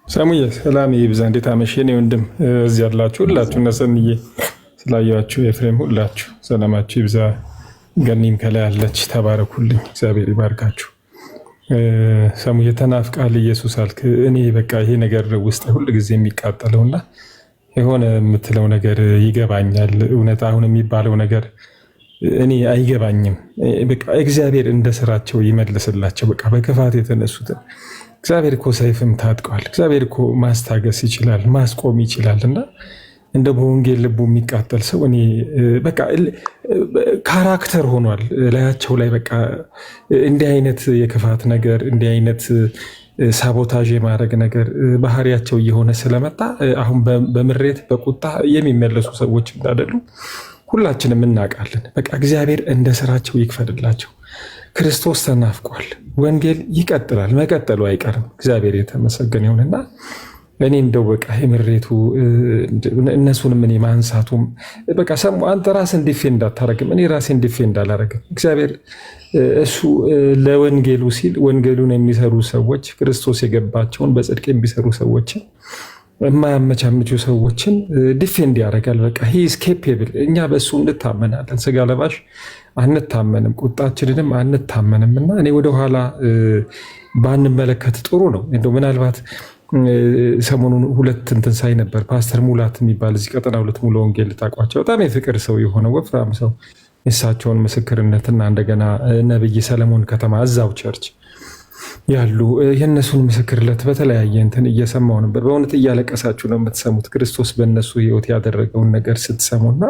ሰሙዬ ሰላም ይብዛ። እንዴት አመሸህ የኔ ወንድም? እዚህ ያላችሁ ሁላችሁ እነ ሰምዬ ስላያችሁ፣ ኤፍሬም ሁላችሁ ሰላማችሁ ይብዛ። ገኒም ከላይ አለች። ተባረኩልኝ። እግዚአብሔር ይባርካችሁ። ሰሙዬ ተናፍቃል ኢየሱስ አልክ። እኔ በቃ ይሄ ነገር ውስጥ ሁሉ ጊዜ የሚቃጠለውና የሆነ የምትለው ነገር ይገባኛል። እውነት አሁን የሚባለው ነገር እኔ አይገባኝም። በቃ እግዚአብሔር እንደ ስራቸው ይመልስላቸው። በቃ በክፋት የተነሱትን እግዚአብሔር እኮ ሰይፍም ታጥቀዋል። እግዚአብሔር እኮ ማስታገስ ይችላል፣ ማስቆም ይችላል። እና እንደ በወንጌል ልቡ የሚቃጠል ሰው እኔ በቃ ካራክተር ሆኗል ላያቸው ላይ በቃ እንዲህ አይነት የክፋት ነገር እንዲህ አይነት ሳቦታዥ የማድረግ ነገር ባህሪያቸው እየሆነ ስለመጣ አሁን በምሬት በቁጣ የሚመለሱ ሰዎች እንዳይደሉ ሁላችንም እናውቃለን። በቃ እግዚአብሔር እንደ ስራቸው ይክፈልላቸው። ክርስቶስ ተናፍቋል። ወንጌል ይቀጥላል፣ መቀጠሉ አይቀርም። እግዚአብሔር የተመሰገነ ይሁንና እኔ እንደው በቃ የምሬቱ እነሱንም እኔ ማንሳቱም በቃ ሰሙ አንተ ራስን ዲፌንድ እንዳታረግም እኔ ራሴን ዲፌንድ አላረግም። እግዚአብሔር እሱ ለወንጌሉ ሲል ወንጌሉን የሚሰሩ ሰዎች ክርስቶስ የገባቸውን በጽድቅ የሚሰሩ ሰዎችን የማያመቻምቹ ሰዎችን ዲፌንድ ያደርጋል። በቃ ሂ ኢዝ ኬፔብል። እኛ በእሱ እንታመናለን፣ ስጋ ለባሽ አንታመንም፣ ቁጣችንንም አንታመንም። እና እኔ ወደኋላ ባንመለከት ጥሩ ነው። እንደው ምናልባት ሰሞኑን ሁለት እንትን ሳይ ነበር። ፓስተር ሙላት የሚባል እዚህ ቀጠና ሁለት ሙሉ ወንጌል ልታውቋቸው በጣም የፍቅር ሰው የሆነ ወፍራም ሰው የእሳቸውን ምስክርነትና እንደገና ነብይ ሰለሞን ከተማ እዛው ቸርች ያሉ የእነሱን ምስክርነት በተለያየ እንትን እየሰማው ነበር። በእውነት እያለቀሳችሁ ነው የምትሰሙት ክርስቶስ በእነሱ ህይወት ያደረገውን ነገር ስትሰሙና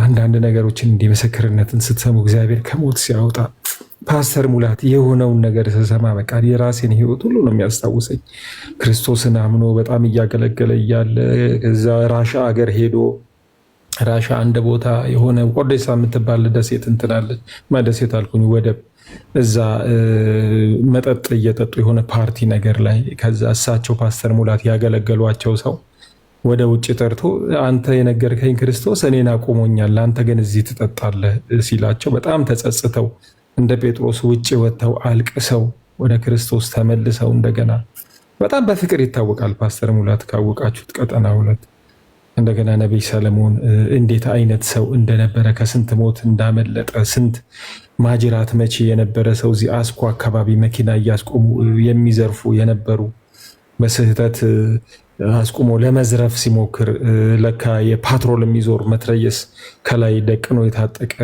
አንዳንድ ነገሮችን እንዲህ ምስክርነትን ስትሰሙ እግዚአብሔር ከሞት ሲያወጣ ፓስተር ሙላት የሆነውን ነገር ስሰማ በቃ የራሴን ህይወት ሁሉ ነው የሚያስታውሰኝ። ክርስቶስን አምኖ በጣም እያገለገለ እያለ ከዛ ራሻ ሀገር ሄዶ ራሻ አንድ ቦታ የሆነ ቆዴሳ የምትባል ደሴት እንትላለች ደሴት አልኩኝ ወደብ እዛ መጠጥ እየጠጡ የሆነ ፓርቲ ነገር ላይ ከዛ እሳቸው ፓስተር ሙላት ያገለገሏቸው ሰው ወደ ውጭ ጠርቶ አንተ የነገርከኝ ክርስቶስ እኔን አቁሞኛል፣ አንተ ግን እዚህ ትጠጣለህ ሲላቸው በጣም ተጸጽተው እንደ ጴጥሮስ ውጭ ወጥተው አልቅሰው ወደ ክርስቶስ ተመልሰው እንደገና በጣም በፍቅር ይታወቃል ፓስተር ሙላት ካወቃችሁት ቀጠና 2 እንደገና ነቢይ ሰለሞን እንዴት አይነት ሰው እንደነበረ ከስንት ሞት እንዳመለጠ ስንት ማጅራት መቼ የነበረ ሰው እዚህ አስኮ አካባቢ መኪና እያስቆሙ የሚዘርፉ የነበሩ በስህተት አስቆሞ ለመዝረፍ ሲሞክር ለካ የፓትሮል የሚዞር መትረየስ ከላይ ደቅኖ የታጠቀ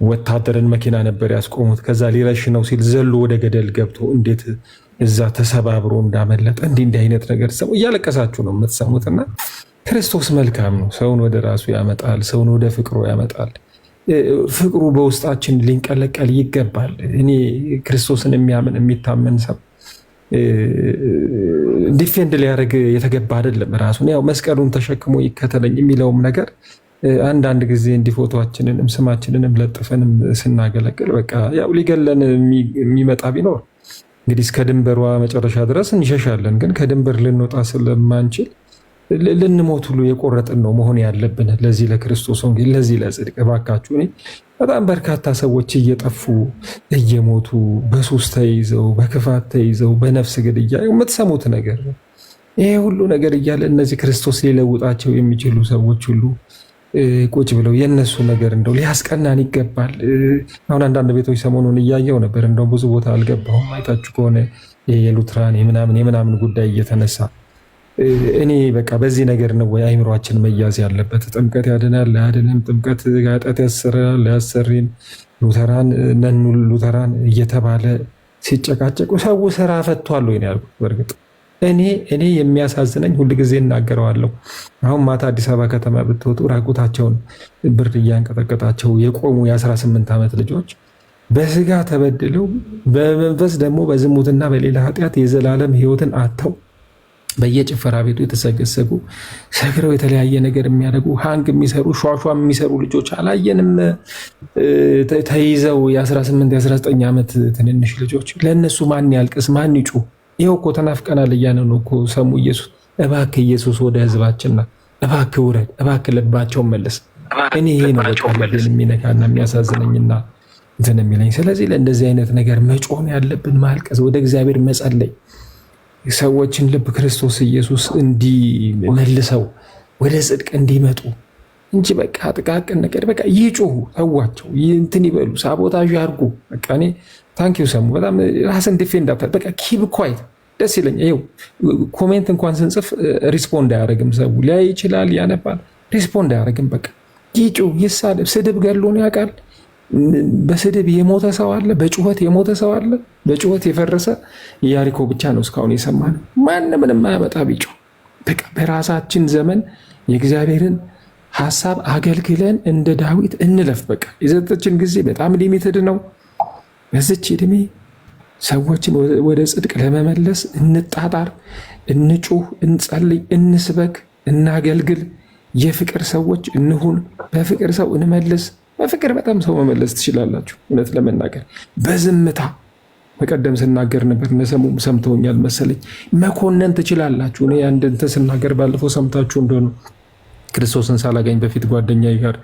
ወታደርን መኪና ነበር ያስቆሙት። ከዛ ሊረሽ ነው ሲል ዘሎ ወደ ገደል ገብቶ እንዴት እዛ ተሰባብሮ እንዳመለጠ እንዲህ አይነት ነገር ሰው እያለቀሳችሁ ነው የምትሰሙትና ክርስቶስ መልካም ነው። ሰውን ወደ ራሱ ያመጣል። ሰውን ወደ ፍቅሩ ያመጣል። ፍቅሩ በውስጣችን ሊንቀለቀል ይገባል። እኔ ክርስቶስን የሚያምን የሚታመን ሰው ዲፌንድ ሊያደርግ የተገባ አይደለም። ራሱን ያው መስቀሉን ተሸክሞ ይከተለኝ የሚለውም ነገር አንዳንድ ጊዜ እንዲህ ፎቶአችንንም ስማችንንም ለጥፈንም ስናገለግል በቃ ያው ሊገለን የሚመጣ ቢኖር እንግዲህ እስከ ድንበሯ መጨረሻ ድረስ እንሸሻለን። ግን ከድንበር ልንወጣ ስለማንችል ልንሞት ሁሉ የቆረጥን ነው መሆን ያለብን ለዚህ ለክርስቶስ ወንጌል ለዚህ ለጽድቅ። እባካችሁ እኔ በጣም በርካታ ሰዎች እየጠፉ እየሞቱ በሱስ ተይዘው በክፋት ተይዘው በነፍስ ግድያ የምትሰሙት ነገር ነው። ይሄ ሁሉ ነገር እያለ እነዚህ ክርስቶስ ሊለውጣቸው የሚችሉ ሰዎች ሁሉ ቁጭ ብለው የነሱ ነገር እንደው ሊያስቀናን ይገባል። አሁን አንዳንድ ቤቶች ሰሞኑን እያየው ነበር፣ እንደው ብዙ ቦታ አልገባሁም። አይታችሁ ከሆነ የሉትራን የምናምን ጉዳይ እየተነሳ እኔ በቃ በዚህ ነገር ነው ወይ አይምሯችን መያዝ ያለበት? ጥምቀት ያድናል አያድንም? ጥምቀት ኃጢአት ያሰራል አያሰሪም? ሉተራን እየተባለ ሲጨቃጨቁ ሰው ስራ ፈቷል ወይ ነው ያልኩት። በእርግጥ እኔ የሚያሳዝነኝ ሁልጊዜ እናገረዋለሁ። አሁን ማታ አዲስ አበባ ከተማ ብትወጡ ራቁታቸውን ብርድ እያንቀጠቀጣቸው የቆሙ የ18 ዓመት ልጆች በስጋ ተበድለው በመንፈስ ደግሞ በዝሙትና በሌላ ኃጢአት የዘላለም ሕይወትን አጥተው በየጭፈራ ቤቱ የተሰገሰጉ ሰክረው የተለያየ ነገር የሚያደርጉ ሃንግ የሚሰሩ ሿሿ የሚሰሩ ልጆች አላየንም? ተይዘው የ18 የ19 ዓመት ትንንሽ ልጆች። ለእነሱ ማን ያልቅስ? ማን ይጩ? ይኸው እኮ ተናፍቀናል እያለ ነው እኮ ሰሙ ኢየሱስ። እባክህ ኢየሱስ ወደ ህዝባችንና እባክህ ውረድ፣ እባክህ ልባቸውን መልስ። እኔ ይሄ ነው በቃ ልቤን የሚነካና የሚያሳዝነኝና እንትን የሚለኝ። ስለዚህ ለእንደዚህ አይነት ነገር መጮህ ያለብን፣ ማልቀስ፣ ወደ እግዚአብሔር መጸለይ፣ ሰዎችን ልብ ክርስቶስ ኢየሱስ እንዲመልሰው ወደ ጽድቅ እንዲመጡ እንጂ በቃ ጥቃቅን ነገር በቃ ይጮሁ፣ ተዋቸው፣ እንትን ይበሉ፣ ሳቦታዥ ያርጉ። በቃ እኔ ታንኪዩ ሰሙ በጣም ራስን ዲፌንድ አፕ በቃ ኪብ ኳይት ደስ ይለኛል። ይኸው ኮሜንት እንኳን ስንጽፍ ሪስፖንድ አያደርግም ሰው። ሊያይ ይችላል ያነባል፣ ሪስፖንድ አያደርግም። በቃ ይጮህ፣ ይሳደብ። ስድብ ገሎን ያውቃል። በስድብ የሞተ ሰው አለ፣ በጩኸት የሞተ ሰው አለ። በጩኸት የፈረሰ ኢያሪኮ ብቻ ነው እስካሁን የሰማነው። ማንም ምንም አያመጣ ቢጮህ። በቃ በራሳችን ዘመን የእግዚአብሔርን ሀሳብ አገልግለን እንደ ዳዊት እንለፍ። በቃ የሰጠችን ጊዜ በጣም ሊሚትድ ነው። በዚች ዕድሜ ሰዎችን ወደ ጽድቅ ለመመለስ እንጣጣር፣ እንጩህ፣ እንጸልይ፣ እንስበክ፣ እናገልግል። የፍቅር ሰዎች እንሁን። በፍቅር ሰው እንመልስ። በፍቅር በጣም ሰው መመለስ ትችላላችሁ። እውነት ለመናገር በዝምታ በቀደም ስናገር ነበር፣ እነሰሙም ሰምተውኛል መሰለኝ። መኮነን ትችላላችሁ። እኔ አንድ እንትን ስናገር ባለፈው ሰምታችሁ እንደሆነ ክርስቶስን ሳላገኝ በፊት ጓደኛዬ ጋር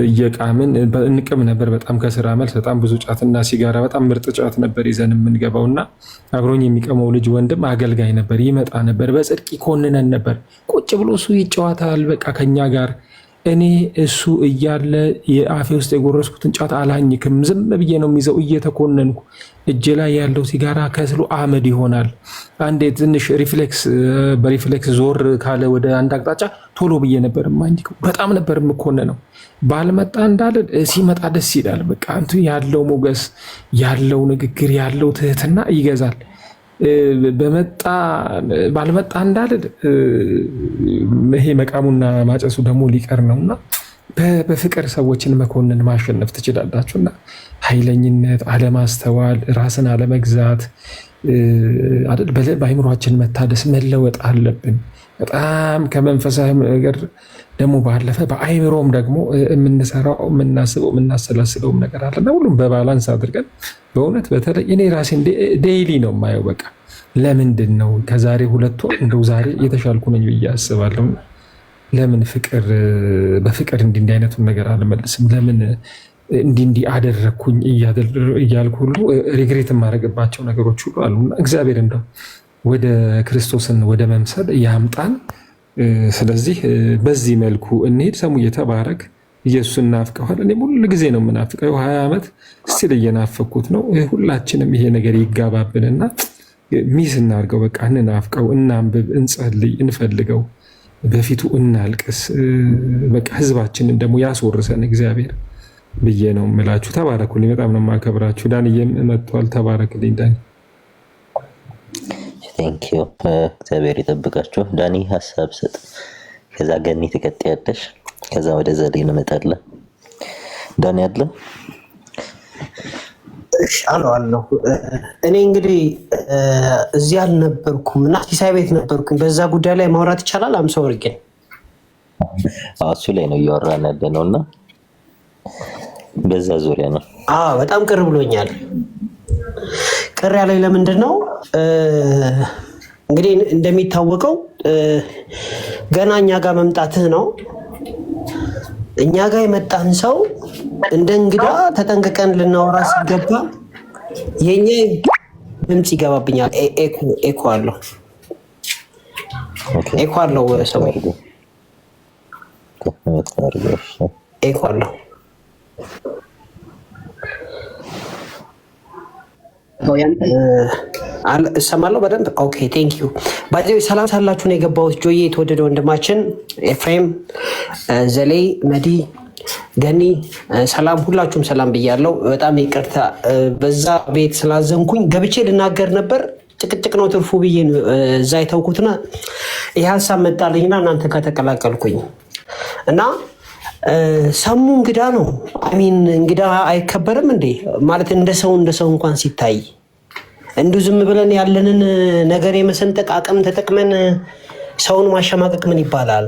እየቃምን እንቅም ነበር። በጣም ከስራ መልስ በጣም ብዙ ጫትና ሲጋራ፣ በጣም ምርጥ ጫት ነበር ይዘን የምንገባው እና አብሮኝ የሚቀመው ልጅ ወንድም አገልጋይ ነበር። ይመጣ ነበር፣ በጽድቅ ይኮንነን ነበር። ቁጭ ብሎ እሱ ይጫወታል በቃ ከኛ ጋር። እኔ እሱ እያለ የአፌ ውስጥ የጎረስኩትን ጫት አላኝክም፣ ዝም ብዬ ነው የሚይዘው እየተኮነንኩ። እጄ ላይ ያለው ሲጋራ ከስሎ አመድ ይሆናል። አንዴ ትንሽ በሪፍሌክስ ዞር ካለ ወደ አንድ አቅጣጫ ቶሎ ብዬ ነበር የማኝከው። በጣም ነበር የምኮነነው። ባልመጣ እንዳለ ሲመጣ ደስ ይላል። በቃ እንትን ያለው ሞገስ፣ ያለው ንግግር፣ ያለው ትህትና ይገዛል። ባልመጣ እንዳለ ይሄ መቃሙና ማጨሱ ደግሞ ሊቀር ነውና በፍቅር ሰዎችን መኮንን ማሸነፍ ትችላላችሁና ኃይለኝነት፣ አለማስተዋል፣ ራስን አለመግዛት በአይምሯችን መታደስ መለወጥ አለብን። በጣም ከመንፈሳዊ ነገር ደግሞ ባለፈ በአይምሮም ደግሞ የምንሰራው የምናስበው የምናሰላስለውም ነገር አለና ሁሉም በባላንስ አድርገን በእውነት በተለይ እኔ ራሴን ዴይሊ ነው የማየው። በቃ ለምንድን ነው ከዛሬ 2 ወር እንደው ዛሬ የተሻልኩ ነኝ ብዬ አስባለሁ። ለምን በፍቅር እንዲህ አይነቱን ነገር አልመልስም? ለምን እንዲህ አደረግኩኝ እያልኩ ሁሉ ሪግሬት የማደርግባቸው ነገሮች ሁሉ አሉና እግዚአብሔር እንደው ወደ ክርስቶስን ወደ መምሰል ያምጣን። ስለዚህ በዚህ መልኩ እንሄድ። ሰሙ እየተባረክ ኢየሱስ እናፍቀዋል። እኔም ሁሉ ጊዜ ነው የምናፍቀው። 20 ዓመት ስቲል እየናፈኩት ነው። ሁላችንም ይሄ ነገር ይጋባብንና ሚስ እናድርገው። በቃ እንናፍቀው፣ እናንብብ፣ እንጸልይ፣ እንፈልገው፣ በፊቱ እናልቅስ። በቃ ህዝባችንን ደግሞ ያስወርሰን እግዚአብሔር ብዬ ነው የምላችሁ። ተባረኩልኝ። በጣም ነው የማከብራችሁ። ዳንዬም መጥቷል። ተባረክልኝ ዳኒ። ቴንኪዩ። እግዚአብሔር ይጠብቃችሁ። ዳኒ ሀሳብ ስጥ፣ ከዛ ገኒ ትቀጥያለሽ፣ ከዛ ወደ ዘዴ እንመጣለን። ዳኒ አለ አለሁ። እኔ እንግዲህ እዚህ አልነበርኩም እና ሲሳይ ቤት ነበርኩኝ። በዛ ጉዳይ ላይ ማውራት ይቻላል? አምሰው ግን እሱ ላይ ነው እያወራን ያለ ነው እና በዛ ዙሪያ ነው። በጣም ቅር ብሎኛል። ቅር ያለኝ ለምንድን ነው እንግዲህ እንደሚታወቀው ገና እኛ ጋር መምጣትህ ነው። እኛ ጋር የመጣን ሰው እንደ እንግዳ ተጠንቅቀን ልናወራ ሲገባ የኛ ድምፅ ይገባብኛል። ኤኮ አለው ሰው ኤኮ አለው። እሰማለሁ በደንብ ኦኬ። ቴንክ ዩ ባይዘው ሰላም ሳላችሁ ነው የገባሁት። ጆዬ የተወደደ ወንድማችን ኤፍሬም፣ ዘሌ፣ መዲ፣ ገኒ ሰላም፣ ሁላችሁም ሰላም ብያለሁ። በጣም ይቅርታ በዛ ቤት ስላዘንኩኝ ገብቼ ልናገር ነበር። ጭቅጭቅ ነው ትርፉ ብዬ እዛ የተውኩትና ይህ ሀሳብ መጣልኝና እናንተ ከተቀላቀልኩኝ እና ሰሙ እንግዳ ነው። አሚን እንግዳ አይከበርም እንዴ? ማለት እንደ ሰው እንኳን ሲታይ እንዲሁ ዝም ብለን ያለንን ነገር የመሰንጠቅ አቅም ተጠቅመን ሰውን ማሸማቀቅ ምን ይባላል?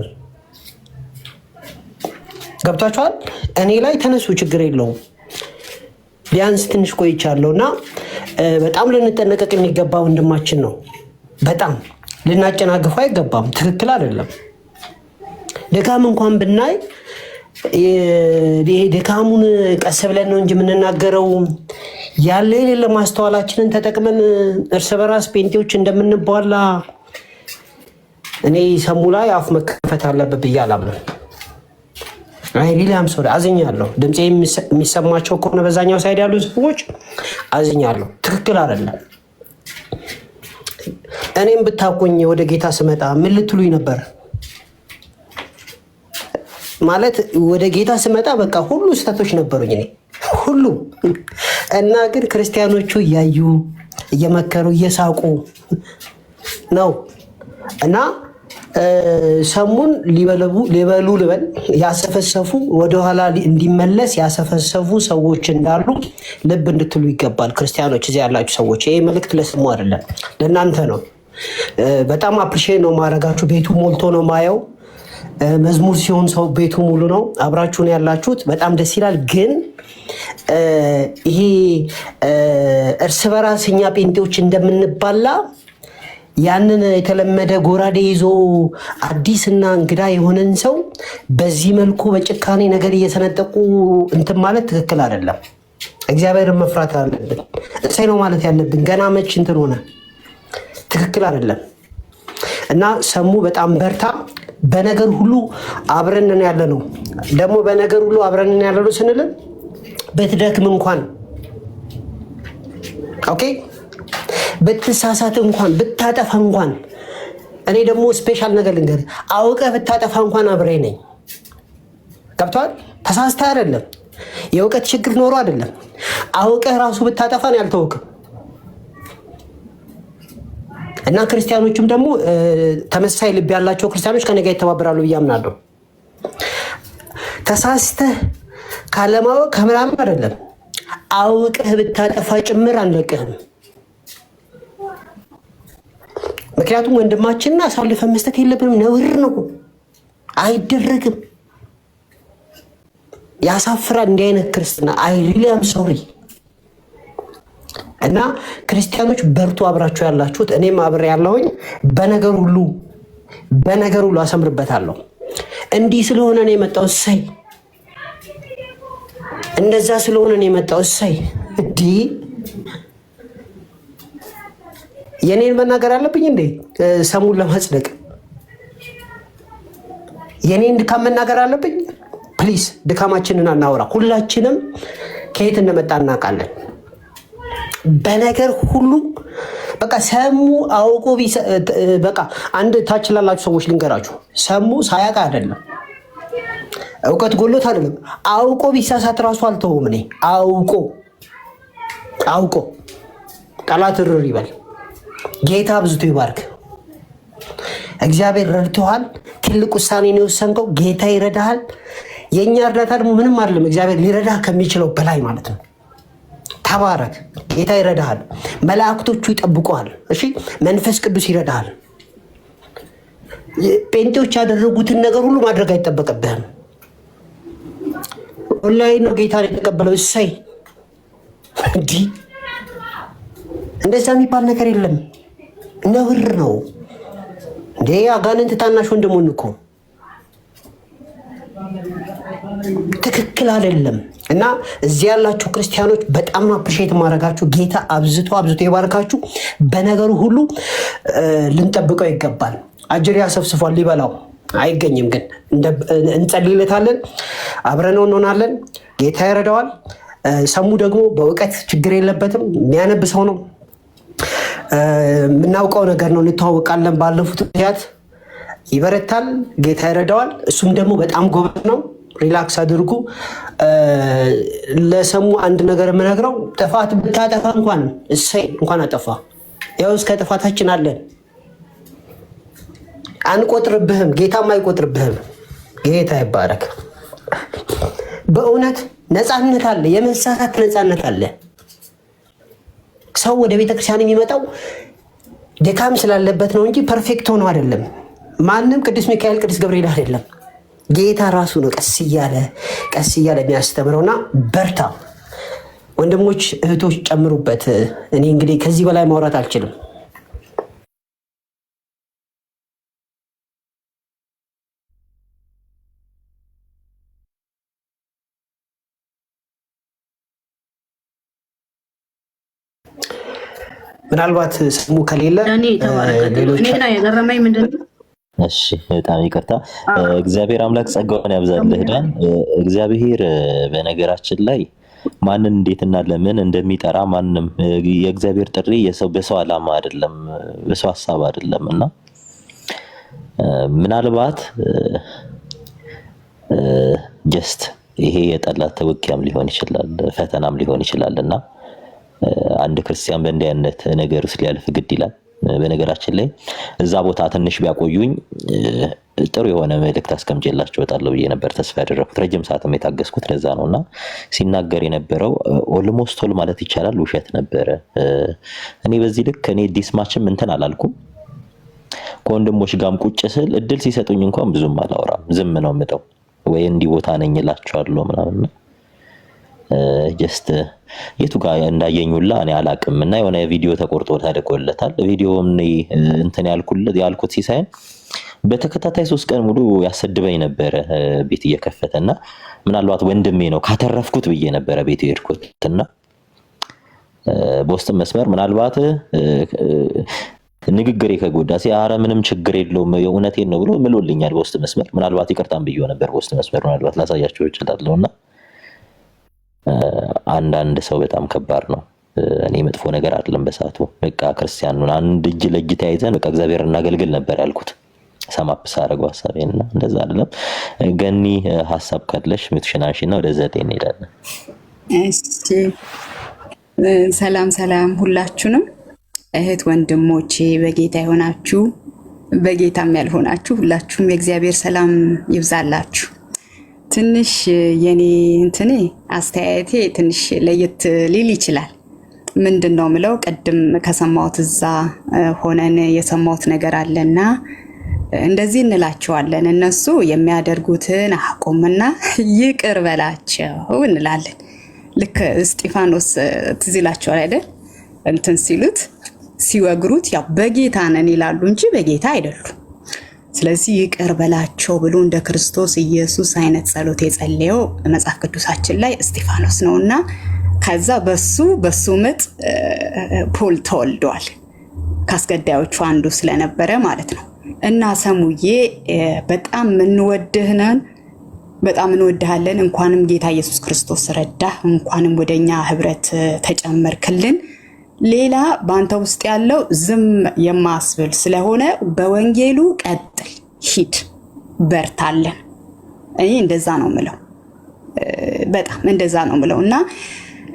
ገብታችኋል? እኔ ላይ ተነሱ፣ ችግር የለውም። ቢያንስ ትንሽ ቆይቻለሁ እና በጣም ልንጠነቀቅ የሚገባ ወንድማችን ነው። በጣም ልናጨናግፈው አይገባም። ትክክል አይደለም። ድካም እንኳን ብናይ ድካሙን ቀስ ብለን ነው እንጂ የምንናገረው። ያለ የሌለ ማስተዋላችንን ተጠቅመን እርስ በራስ ጴንጤዎች እንደምንባላ እኔ ሰሙ ላይ አፍ መከፈት አለበት ብዬ አላምንም። ሪሊያም ሶሪ አዝኛለሁ። ድምፄ የሚሰማቸው ከሆነ በዛኛው ሳይድ ያሉ ሰዎች አዝኛለሁ። ትክክል አይደለም። እኔም ብታቆኝ ወደ ጌታ ስመጣ ምን ልትሉኝ ነበር? ማለት ወደ ጌታ ስመጣ በቃ ሁሉ ስህተቶች ነበሩኝ እኔ ሁሉ እና ግን ክርስቲያኖቹ እያዩ እየመከሩ እየሳቁ ነው እና ሰሙን ሊበሉ ልበል ያሰፈሰፉ ወደኋላ እንዲመለስ ያሰፈሰፉ ሰዎች እንዳሉ ልብ እንድትሉ ይገባል። ክርስቲያኖች እዚህ ያላችሁ ሰዎች ይሄ መልእክት ለስሙ አይደለም ለእናንተ ነው። በጣም አፕሪሼት ነው ማድረጋችሁ። ቤቱ ሞልቶ ነው ማየው። መዝሙር ሲሆን ሰው ቤቱ ሙሉ ነው። አብራችሁን ያላችሁት በጣም ደስ ይላል። ግን ይሄ እርስ በራስ እኛ ጴንጤዎች እንደምንባላ ያንን የተለመደ ጎራዴ ይዞ አዲስና እንግዳ የሆነን ሰው በዚህ መልኩ በጭካኔ ነገር እየሰነጠቁ እንትን ማለት ትክክል አይደለም። እግዚአብሔርን መፍራት አለብን። እሰይ ነው ማለት ያለብን። ገና መች እንትን ሆነ። ትክክል አይደለም እና ሰሙ በጣም በርታ። በነገር ሁሉ አብረንን ያለ ነው። ደግሞ በነገር ሁሉ አብረንን ያለ ነው ስንል ብትደክም እንኳን ኦኬ፣ ብትሳሳት እንኳን ብታጠፋ እንኳን እኔ ደግሞ ስፔሻል ነገር ልንገር፣ አውቀህ ብታጠፋ እንኳን አብሬ ነኝ። ገብቶሃል? ተሳስተህ አይደለም፣ የእውቀት ችግር ኖሮ አይደለም። አውቀህ ራሱ ብታጠፋን ያልተወቅም እና ክርስቲያኖችም ደግሞ ተመሳሳይ ልብ ያላቸው ክርስቲያኖች ከኔ ጋር ይተባበራሉ ብዬ አምናለሁ። ተሳስተህ ካለማወቅ ከምናምን አይደለም፣ አውቀህ ብታጠፋ ጭምር አንለቅህም። ምክንያቱም ወንድማችንን አሳልፈን መስጠት የለብንም። ነውር ነው፣ አይደረግም፣ ያሳፍራል። እንዲህ አይነት ክርስትና አይ ሪሊ አም ሶሪ። እና ክርስቲያኖች በርቱ፣ አብራችሁ ያላችሁት እኔም አብሬ ያለሁኝ። በነገር ሁሉ አሰምርበታለሁ። እንዲህ ስለሆነ ነው የመጣው እሰይ፣ እንደዛ ስለሆነ ነው የመጣው እሰይ። እንዲህ የኔን መናገር አለብኝ እንዴ? ሰሙን ለማጽደቅ የኔን ድካም መናገር አለብኝ? ፕሊዝ ድካማችንን አናውራ። ሁላችንም ከየት እንደመጣ እናውቃለን። በነገር ሁሉ በቃ ሰሙ አውቆ በቃ አንድ ታች ላላችሁ ሰዎች ልንገራችሁ፣ ሰሙ ሳያውቅ አይደለም፣ እውቀት ጎሎት አይደለም፣ አውቆ ቢሳሳት ራሱ አልተውም። እኔ አውቆ ጠላት ርር ይበል። ጌታ ብዙቱ ይባርክ። እግዚአብሔር ረድቶሃል። ትልቅ ውሳኔ ነው የወሰንከው። ጌታ ይረዳሃል። የእኛ እርዳታ ደግሞ ምንም አይደለም፣ እግዚአብሔር ሊረዳ ከሚችለው በላይ ማለት ነው። ተባረክ። ጌታ ይረዳሃል። መላእክቶቹ ይጠብቁሃል። እሺ፣ መንፈስ ቅዱስ ይረዳሃል። ጴንጤዎች ያደረጉትን ነገር ሁሉ ማድረግ አይጠበቅብህም። ኦንላይን ነው ጌታ የተቀበለው። እሰይ። እንዲህ እንደዛ የሚባል ነገር የለም። ነውር ነው እንዴ? አጋንንት ታናሽ ወንድሙን እኮ ትክክል አይደለም። እና እዚህ ያላችሁ ክርስቲያኖች በጣም አፕሪሼት ማድረጋችሁ። ጌታ አብዝቶ ይባርካችሁ። በነገሩ ሁሉ ልንጠብቀው ይገባል። አጅር ያሰፍስፏል፣ ሊበላው አይገኝም። ግን እንጸልይለታለን፣ አብረነው እንሆናለን። ጌታ ይረዳዋል። ሰሙ ደግሞ በእውቀት ችግር የለበትም፣ የሚያነብ ሰው ነው። የምናውቀው ነገር ነው፣ እንተዋወቃለን። ባለፉት ጊዜያት ይበረታል፣ ጌታ ይረዳዋል። እሱም ደግሞ በጣም ጎበዝ ነው። ሪላክስ አድርጉ። ለሰሙ አንድ ነገር የምነግረው ጥፋት ብታጠፋ እንኳን እሰይ፣ እንኳን አጠፋ፣ ያው እስከ ጥፋታችን አለን፣ አንቆጥርብህም፣ ጌታም አይቆጥርብህም። ጌታ ይባረክ። በእውነት ነፃነት አለ፣ የመሳሳት ነፃነት አለ። ሰው ወደ ቤተክርስቲያን የሚመጣው ድካም ስላለበት ነው እንጂ ፐርፌክት ሆኖ አይደለም። ማንም ቅዱስ ሚካኤል ቅዱስ ገብርኤል አይደለም። ጌታ ራሱ ነው ቀስ እያለ የሚያስተምረውና በርታ ወንድሞች እህቶች ጨምሩበት። እኔ እንግዲህ ከዚህ በላይ ማውራት አልችልም። ምናልባት ስሙ ከሌለ ሌሎች የገረመኝ ምንድን ነው? እሺ በጣም ይቅርታ። እግዚአብሔር አምላክ ጸጋውን ያብዛልህ ዳን። እግዚአብሔር በነገራችን ላይ ማንን እንዴትና ለምን እንደሚጠራ ማንም የእግዚአብሔር ጥሪ በሰው ዓላማ አይደለም፣ በሰው ሐሳብ አይደለም። እና ምናልባት ጀስት ይሄ የጠላት ተወቂያም ሊሆን ይችላል፣ ፈተናም ሊሆን ይችላልና አንድ ክርስቲያን በእንዲህ አይነት ነገር ውስጥ ሊያልፍ ግድ ይላል። በነገራችን ላይ እዛ ቦታ ትንሽ ቢያቆዩኝ ጥሩ የሆነ መልእክት አስቀምጬላችሁ እወጣለሁ ብዬ ነበር ተስፋ ያደረኩት። ረጅም ሰዓትም የታገስኩት ለዛ ነውና ሲናገር የነበረው ኦልሞስት ሆል ማለት ይቻላል ውሸት ነበረ። እኔ በዚህ ልክ እኔ ዲስማችም እንትን አላልኩም። ከወንድሞች ጋርም ቁጭ ስል እድል ሲሰጡኝ እንኳን ብዙም አላወራም፣ ዝም ነው የምለው ወይ እንዲህ ቦታ ነኝ እላቸዋለሁ ምናምን። ጀስት የቱ ጋር እንዳየኙላ እኔ አላቅም። እና የሆነ ቪዲዮ ተቆርጦ ታደቆለታል። ቪዲዮውን እንትን ያልኩት ሲሳይን በተከታታይ 3 ቀን ሙሉ ያሰድበኝ ነበረ ቤት እየከፈተና ምናልባት ወንድሜ ነው ካተረፍኩት ብዬ ነበረ ቤት የሄድኩትና በውስጥ መስመር ምናልባት ንግግሬ ከጎዳ ሲያረ ምንም ችግር የለውም የእውነቴን ነው ብሎ ምሎልኛል በውስጥ መስመር። ምናልባት ይቅርታም ብዬ ነበር በውስጥ መስመር፣ ምናልባት ላሳያችሁ እችላለሁና አንዳንድ ሰው በጣም ከባድ ነው። እኔ መጥፎ ነገር አይደለም በሰዓቱ በቃ ክርስቲያኑን አንድ እጅ ለእጅ ተያይዘን በቃ እግዚአብሔር እናገልግል ነበር ያልኩት። ሰማፕስ አደረገው ሐሳቤና እንደዛ አይደለም። ገኒ ሐሳብ ካለሽ ምትሽናሽና ወደ ዘጠኝ እንሄዳለን። እሺ ሰላም ሁላችሁንም እህት ወንድሞቼ በጌታ ይሆናችሁ በጌታም ያልሆናችሁ ሁላችሁም የእግዚአብሔር ሰላም ይብዛላችሁ። ትንሽ የኔ እንትኔ አስተያየቴ ትንሽ ለየት ሊል ይችላል። ምንድነው ምለው ቀድም ከሰማሁት እዛ ሆነን የሰማሁት ነገር አለና እንደዚህ እንላቸዋለን። እነሱ የሚያደርጉትን አቁምና ይቅር በላቸው እንላለን። ልክ እስጢፋኖስ ትዝ ይላችኋል አይደል? እንትን ሲሉት ሲወግሩት ያው በጌታ ነን ይላሉ እንጂ በጌታ አይደሉም። ስለዚህ ይቅር በላቸው ብሎ እንደ ክርስቶስ ኢየሱስ አይነት ጸሎት የጸለየው መጽሐፍ ቅዱሳችን ላይ እስጢፋኖስ ነውና ከዛ በሱ ምጥ ፖል ተወልዷል። ካስገዳዮቹ አንዱ ስለነበረ ማለት ነው። እና ሰሙዬ በጣም እንወድህነን በጣም እንወድሃለን። እንኳንም ጌታ ኢየሱስ ክርስቶስ ረዳ፣ እንኳንም ወደኛ ህብረት ተጨመርክልን። ሌላ ባንተ ውስጥ ያለው ዝም የማስብል ስለሆነ በወንጌሉ ቀጥል፣ ሂድ፣ በርታለን። እኔ እንደዛ ነው ምለው፣ በጣም እንደዛ ነው ምለው። እና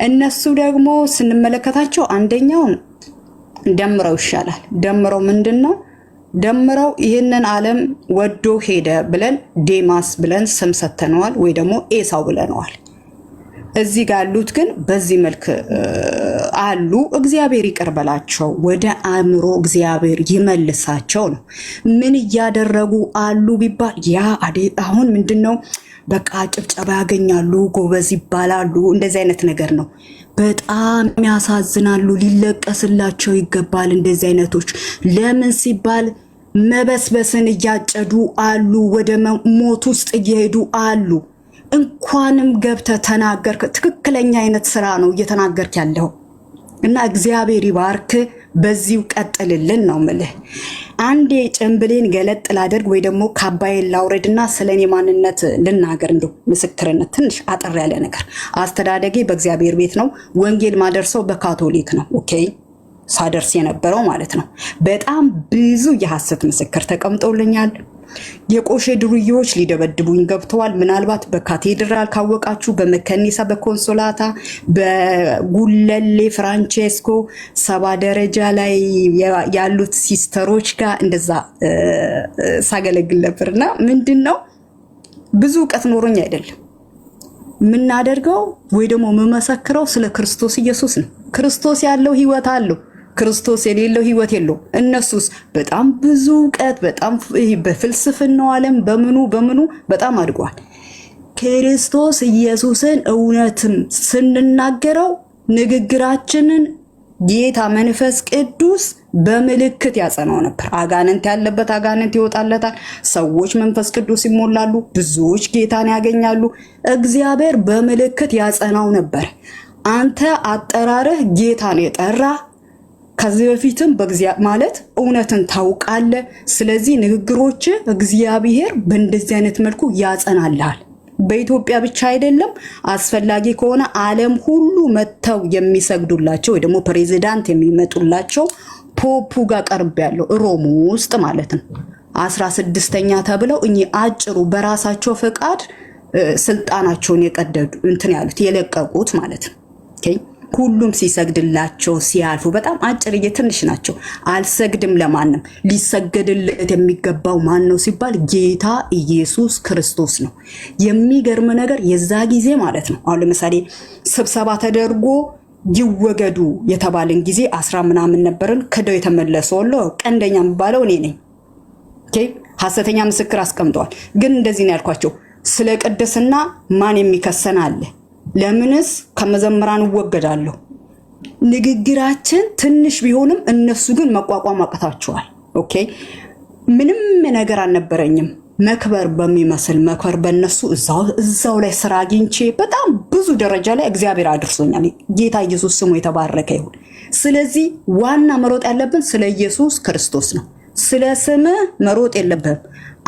እነሱ ደግሞ ስንመለከታቸው አንደኛውን ደምረው ይሻላል። ደምረው ምንድነው? ደምረው ይህንን ዓለም ወዶ ሄደ ብለን ዴማስ ብለን ስም ሰተነዋል፣ ወይ ደግሞ ኤሳው ብለነዋል። እዚህ ጋር ያሉት ግን በዚህ መልክ አሉ። እግዚአብሔር ይቅር በላቸው፣ ወደ አእምሮ እግዚአብሔር ይመልሳቸው ነው። ምን እያደረጉ አሉ ቢባል አሁን ምንድነው በቃ ጭብጨባ ያገኛሉ፣ ጎበዝ ይባላሉ። እንደዚህ አይነት ነገር ነው። በጣም ያሳዝናሉ። ሊለቀስላቸው ይገባል እንደዚህ አይነቶች። ለምን ሲባል መበስበስን እያጨዱ አሉ፣ ወደ ሞት ውስጥ እየሄዱ አሉ። እንኳንም ገብተ ተናገርክ። ትክክለኛ አይነት ስራ ነው እየተናገርክ ያለው እና እግዚአብሔር ይባርክ። በዚሁ ቀጥልልን ነው ምልህ። አንዴ ጭንብሌን ገለጥ ላደርግ ወይ ደግሞ ካባዬን ላውረድና ስለኔ ማንነት ልናገር። እንደው ምስክርነት ትንሽ አጠር ያለ ነገር። አስተዳደጌ በእግዚአብሔር ቤት ነው። ወንጌል ማደርሰው በካቶሊክ ነው። ኦኬ ሳደርስ የነበረው ማለት ነው። በጣም ብዙ የሐሰት ምስክር ተቀምጦልኛል። የቆሼ ድሩዮች ሊደበድቡኝ ገብተዋል። ምናልባት በካቴድራል ካወቃችሁ፣ በመከኒሳ፣ በኮንሶላታ፣ በጉለሌ ፍራንቼስኮ 70 ደረጃ ላይ ያሉት ሲስተሮች ጋር እንደዛ ሳገለግል ነበርና ምንድነው ብዙ እውቀት ኖሮኝ አይደለም ምናደርገው ወይ ደግሞ መመሰክረው ስለ ክርስቶስ ኢየሱስ ነው። ክርስቶስ ያለው ህይወት አለው፣ ክርስቶስ የሌለው ህይወት የለው። እነሱስ በጣም ብዙ እውቀት በጣም በፍልስፍናው ዓለም በምኑ በጣም አድጓል። ክርስቶስ ኢየሱስን እውነትም ስንናገረው ንግግራችንን ጌታ መንፈስ ቅዱስ በምልክት ያጸናው ነበር። አጋንንት ያለበት አጋንንት ይወጣለታል። ሰዎች መንፈስ ቅዱስ ይሞላሉ፣ ብዙዎች ጌታን ያገኛሉ። እግዚአብሔር በምልክት ያጸናው ነበር። አንተ አጠራርህ ጌታን የጠራ ከዚህ በፊትም ማለት እውነትን ታውቃለህ። ስለዚህ ንግግሮች እግዚአብሔር በእንደዚህ አይነት መልኩ ያጸናልሃል። በኢትዮጵያ ብቻ አይደለም፣ አስፈላጊ ከሆነ ዓለም ሁሉ መተው የሚሰግዱላቸው ወይ ደግሞ ፕሬዚዳንት የሚመጡላቸው ፖፑ ጋር ቀርብ ያለው ሮም ውስጥ ማለት ነው 16ኛ ተብለው እኚህ አጭሩ በራሳቸው ፈቃድ ስልጣናቸውን የቀደዱ እንትን ያሉት የለቀቁት ማለት ነው። ኦኬ ሁሉም ሲሰግድላቸው ሲያልፉ በጣም አጭር ትንሽ ናቸው። አልሰግድም ለማንም። ሊሰገድለት የሚገባው ማን ነው ሲባል ጌታ ኢየሱስ ክርስቶስ ነው። የሚገርም ነገር የዛ ጊዜ ማለት ነው። አሁን ለምሳሌ ስብሰባ ተደርጎ ይወገዱ የተባለን ጊዜ 10 ምናምን ነበርን። ከደው የተመለሰው ቀንደኛ የሚባለው እኔ ነኝ። ኦኬ ሐሰተኛ ምስክር አስቀምጠዋል። ግን እንደዚህ ነው ያልኳቸው። ስለ ቅድስና ማን የሚከሰን አለ? ለምንስ ከመዘምራን ወገዳለሁ? ንግግራችን ትንሽ ቢሆንም እነሱ ግን መቋቋም አቅታቸዋል። ኦኬ ምንም ነገር አልነበረኝም። መክበር በሚመስል መክበር በእነሱ እዛው ላይ ስራ አግኝቼ በጣም ብዙ ደረጃ ላይ እግዚአብሔር አድርሶኛል። ጌታ ኢየሱስ ስሙ የተባረከ ይሁን። ስለዚህ ዋና መሮጥ ያለብን ስለ ኢየሱስ ክርስቶስ ነው። ስለ ስም መሮጥ የለብህም።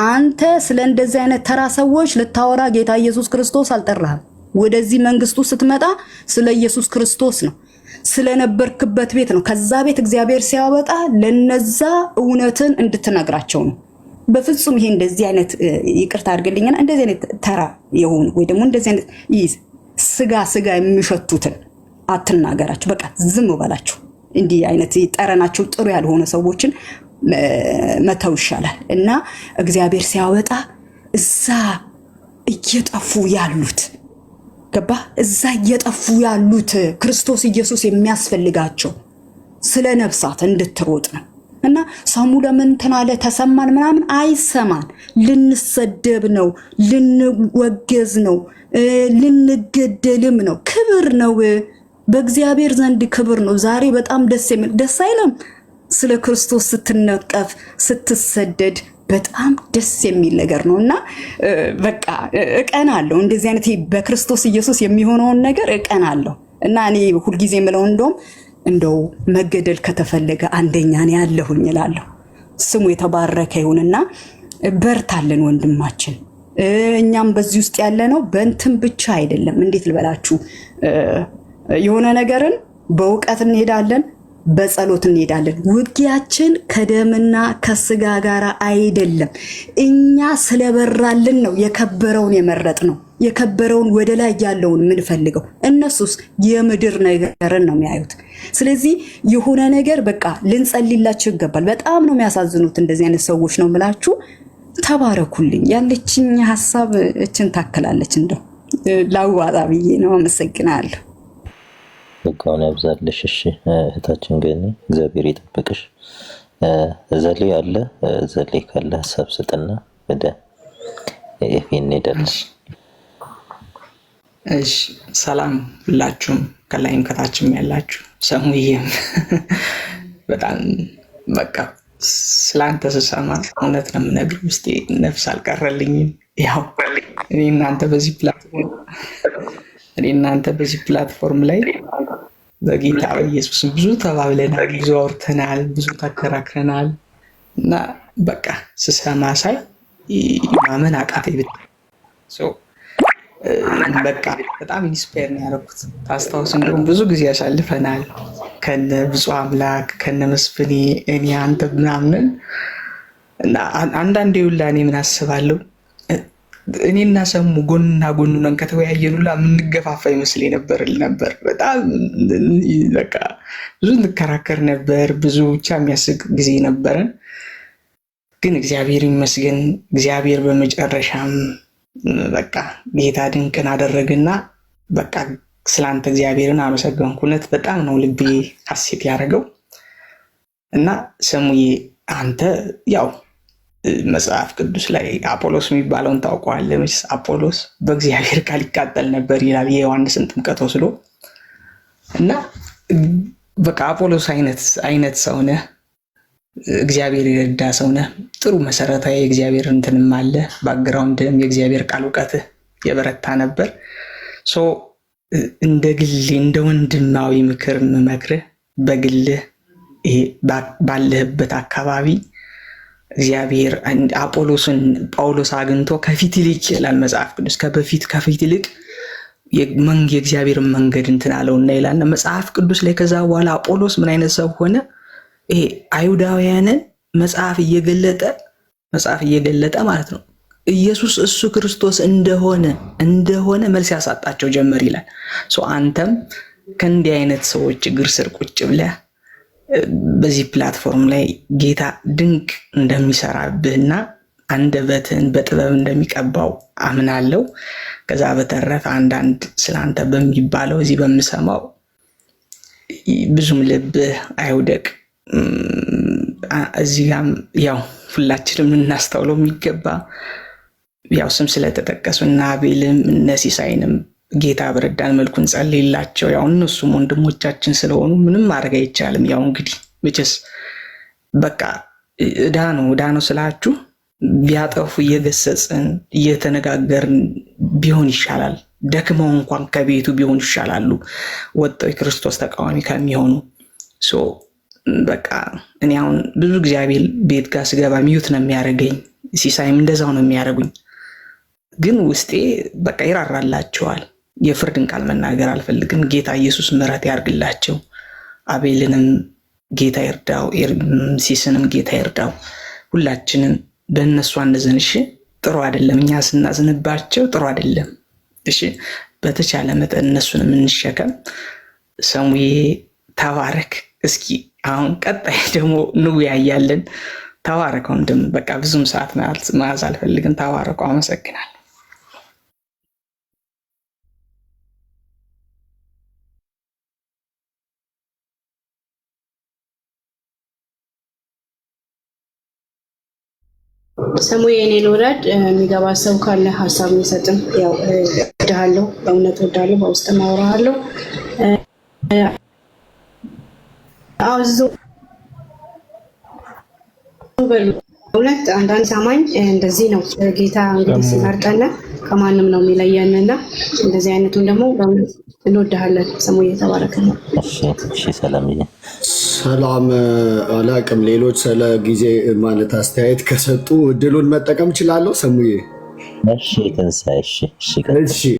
አንተ ስለ እንደዚህ አይነት ተራ ሰዎች ልታወራ ጌታ ኢየሱስ ክርስቶስ አልጠራህም። ወደዚህ መንግስቱ ስትመጣ ስለ ኢየሱስ ክርስቶስ ነው። ስለነበርክበት ቤት ነው። ከዛ ቤት እግዚአብሔር ሲያወጣ ለነዛ እውነትን እንድትነግራቸው ነው። በፍጹም ይሄ እንደዚህ አይነት ይቅርታ አድርግልኝና እንደዚህ አይነት ተራ የሆኑ ወይ ደግሞ እንደዚህ አይነት ስጋ የሚሸቱትን አትናገራቸው። በቃ ዝም በላቸው። እንዲህ አይነት ጠረናቸው ጥሩ ያልሆነ ሰዎችን መተው ይሻላል። እና እግዚአብሔር ሲያወጣ እዛ እየጠፉ ያሉት ገባ እዛ እየጠፉ ያሉት ክርስቶስ ኢየሱስ የሚያስፈልጋቸው ስለ ነፍሳት እንድትሮጥ ነው። እና ሰሙ ለምን ተናለ ተሰማን ምናምን አይሰማን። ልንሰደብ ነው፣ ልንወገዝ ነው፣ ልንገደልም ነው። ክብር ነው፣ በእግዚአብሔር ዘንድ ክብር ነው። ዛሬ በጣም ደስ አይለም? ስለ ክርስቶስ ስትነቀፍ ስትሰደድ በጣም ደስ የሚል ነገር ነው። እና በቃ እቀናለሁ እንደዚህ አይነት በክርስቶስ ኢየሱስ የሚሆነውን ነገር እቀናለሁ። እና እኔ ሁልጊዜ የምለው እንደው መገደል ከተፈለገ አንደኛ እኔ ያለሁኝ እላለሁ። ስሙ የተባረከ ይሁንና በርታለን ወንድማችን። እኛም በዚህ ውስጥ ያለ ነው በእንትን ብቻ አይደለም። እንዴት ልበላችሁ፣ የሆነ ነገርን በእውቀት እንሄዳለን፣ በጸሎት እንሄዳለን። ውጊያችን ከደምና ከስጋ ጋር አይደለም። እኛ ስለበራልን ነው የከበረውን የመረጥ ነው፣ የከበረውን ወደ ላይ ያለውን የምንፈልገው። እነሱስ የምድር ነገርን ነው የሚያዩት። ስለዚህ የሆነ ነገር በቃ ልንጸልይላቸው ይገባል። በጣም ነው የሚያሳዝኑት እንደዚህ አይነት ሰዎች ነው የምላችሁ። ተባረኩልኝ። ያለችኝ ሀሳብ እችን ታክላለች። እንደው ላዋጣ ብዬ ነው። አመሰግናለሁ። ጸጋውን ያብዛልሽ። እሺ እህታችን ግን እግዚአብሔር ይጠብቅሽ። ዘሌ አለ ዘሌ ካለ ሀሳብ ስጥና ወደ ኤፌ እንሄዳለን። እሺ ሰላም ሁላችሁም፣ ከላይም ከታችም ያላችሁ። ሰሙዬም በጣም በቃ ስላንተ ስሰማ እውነት ነው የምነግርህ፣ ውስጤ ነፍስ አልቀረልኝም። ያው እኔ እናንተ በዚህ ፕላትፎርም ላይ በጌታ በኢየሱስም ብዙ ተባብለናል፣ ብዙ አውርተናል፣ ብዙ ተከራክረናል እና በቃ ስሰማ ሳይ ማመን አቃተኝ። በቃ በጣም ኢንስፓየር ነው ያደረኩት። ታስታውስ እንደውም ብዙ ጊዜ ያሳልፈናል ከነ ብፁዕ አምላክ ከነ መስፍኔ እኔ አንተ ምናምን እና አንዳንዴ ሁላ እኔ ምን አስባለሁ እኔና ሰሙ ጎንና ጎን ነን ከተወያየን ሁላ የምንገፋፋ ይመስለኝ ነበር። በጣም በቃ ብዙ እንከራከር ነበር። ብዙ ብቻ የሚያስቅ ጊዜ ነበረን። ግን እግዚአብሔር ይመስገን እግዚአብሔር በመጨረሻም በቃ ጌታ ድንቅን አደረገና በቃ ስላንተ እግዚአብሔርን አመሰገንኩ። እውነት በጣም ነው ልቤ ሐሴት ያደረገው። እና ሰሙዬ አንተ ያው መጽሐፍ ቅዱስ ላይ አፖሎስ የሚባለውን ታውቀዋለህ መቼስ። አፖሎስ በእግዚአብሔር ቃል ይቃጠል ነበር ይላል የዮሐንስን ጥምቀት ወስዶ። እና በቃ አፖሎስ አይነት ሰው ነህ፣ እግዚአብሔር የረዳ ሰው ነህ። ጥሩ መሰረታዊ የእግዚአብሔር እንትንም አለ፣ ባክግራውንድም የእግዚአብሔር ቃል እውቀትህ የበረታ ነበር። እንደ ግሌ እንደ ወንድማዊ ምክር የምመክርህ በግልህ ባለህበት አካባቢ እግዚአብሔር አፖሎስን ጳውሎስ አግኝቶ ከፊት ይልቅ ይላል መጽሐፍ ቅዱስ፣ ከፊት ይልቅ የእግዚአብሔርን መንገድ እንትን አለውና ይላል መጽሐፍ ቅዱስ ላይ። ከዛ በኋላ አፖሎስ ምን አይነት ሰው ሆነ? ይሄ አይሁዳውያንን መጽሐፍ እየገለጠ ማለት ነው ኢየሱስ እሱ ክርስቶስ እንደሆነ መልስ ያሳጣቸው ጀመር ይላል። አንተም ከእንዲህ አይነት ሰዎች እግር ስር ቁጭ ብለህ በዚህ ፕላትፎርም ላይ ጌታ ድንቅ እንደሚሰራብህና አንደበትህን በጥበብ እንደሚቀባው አምናለሁ። ከዛ በተረፈ አንዳንድ ስላንተ በሚባለው እዚህ በምሰማው ብዙም ልብህ አይውደቅ። እዚህ ጋም ያው ሁላችንም እናስተውለው የሚገባ ያው ስም ስለተጠቀሱ እና አቤልም እነ ሲሳይንም ጌታ በረዳን መልኩ እንጸልይላቸው። ያው እነሱም ወንድሞቻችን ስለሆኑ ምንም ማድረግ አይቻልም። ያው እንግዲህ መቼስ በቃ ዕዳ ነው ስላችሁ ቢያጠፉ እየገሰጽን እየተነጋገርን ቢሆን ይሻላል። ደክመው እንኳን ከቤቱ ቢሆን ይሻላሉ ወጥተው የክርስቶስ ተቃዋሚ ከሚሆኑ። በቃ እኔ አሁን ብዙ እግዚአብሔር ቤት ጋር ስገባ ሚዩት ነው የሚያደርገኝ፣ ሲሳይም እንደዛው ነው የሚያደርጉኝ። ግን ውስጤ በቃ ይራራላቸዋል። የፍርድን ቃል መናገር አልፈልግም። ጌታ ኢየሱስ ምሕረት ያርግላቸው። አቤልንም ጌታ ይርዳው፣ ሲስንም ጌታ ይርዳው። ሁላችንም በእነሱ አንዘን። እሺ፣ ጥሩ አይደለም። እኛ ስናዝንባቸው ጥሩ አይደለም። እሺ፣ በተቻለ መጠን እነሱንም እንሸከም። ሰሙዬ ተባረክ። እስኪ አሁን ቀጣይ ደግሞ እንወያያለን። ተባረክ ወንድም። በቃ ብዙም ሰዓት መያዝ አልፈልግም። ተባረኩ። አመሰግናለሁ። ሰሙዬ እኔን ወዳድ የሚገባ ሰው ካለ ሀሳብ የሚሰጥም ያው እወድሃለሁ፣ በእውነት እወድሃለሁ፣ በውስጥ ማወራሃለሁ። አውዞ እውነት አንዳንድ ሳማኝ እንደዚህ ነው። ጌታ እንግዲህ ሲመርጠን ከማንም ነው የሚለየንና እንደዚህ አይነቱን ደግሞ እንወድሃለን። ሰሙዬ ተባረክ ነው። እሺ ሰላምዬ። ሰላም አላቅም። ሌሎች ስለ ጊዜ ማለት አስተያየት ከሰጡ እድሉን መጠቀም እችላለሁ። ሰሙዬ እሺ ትንሣኤ እሺ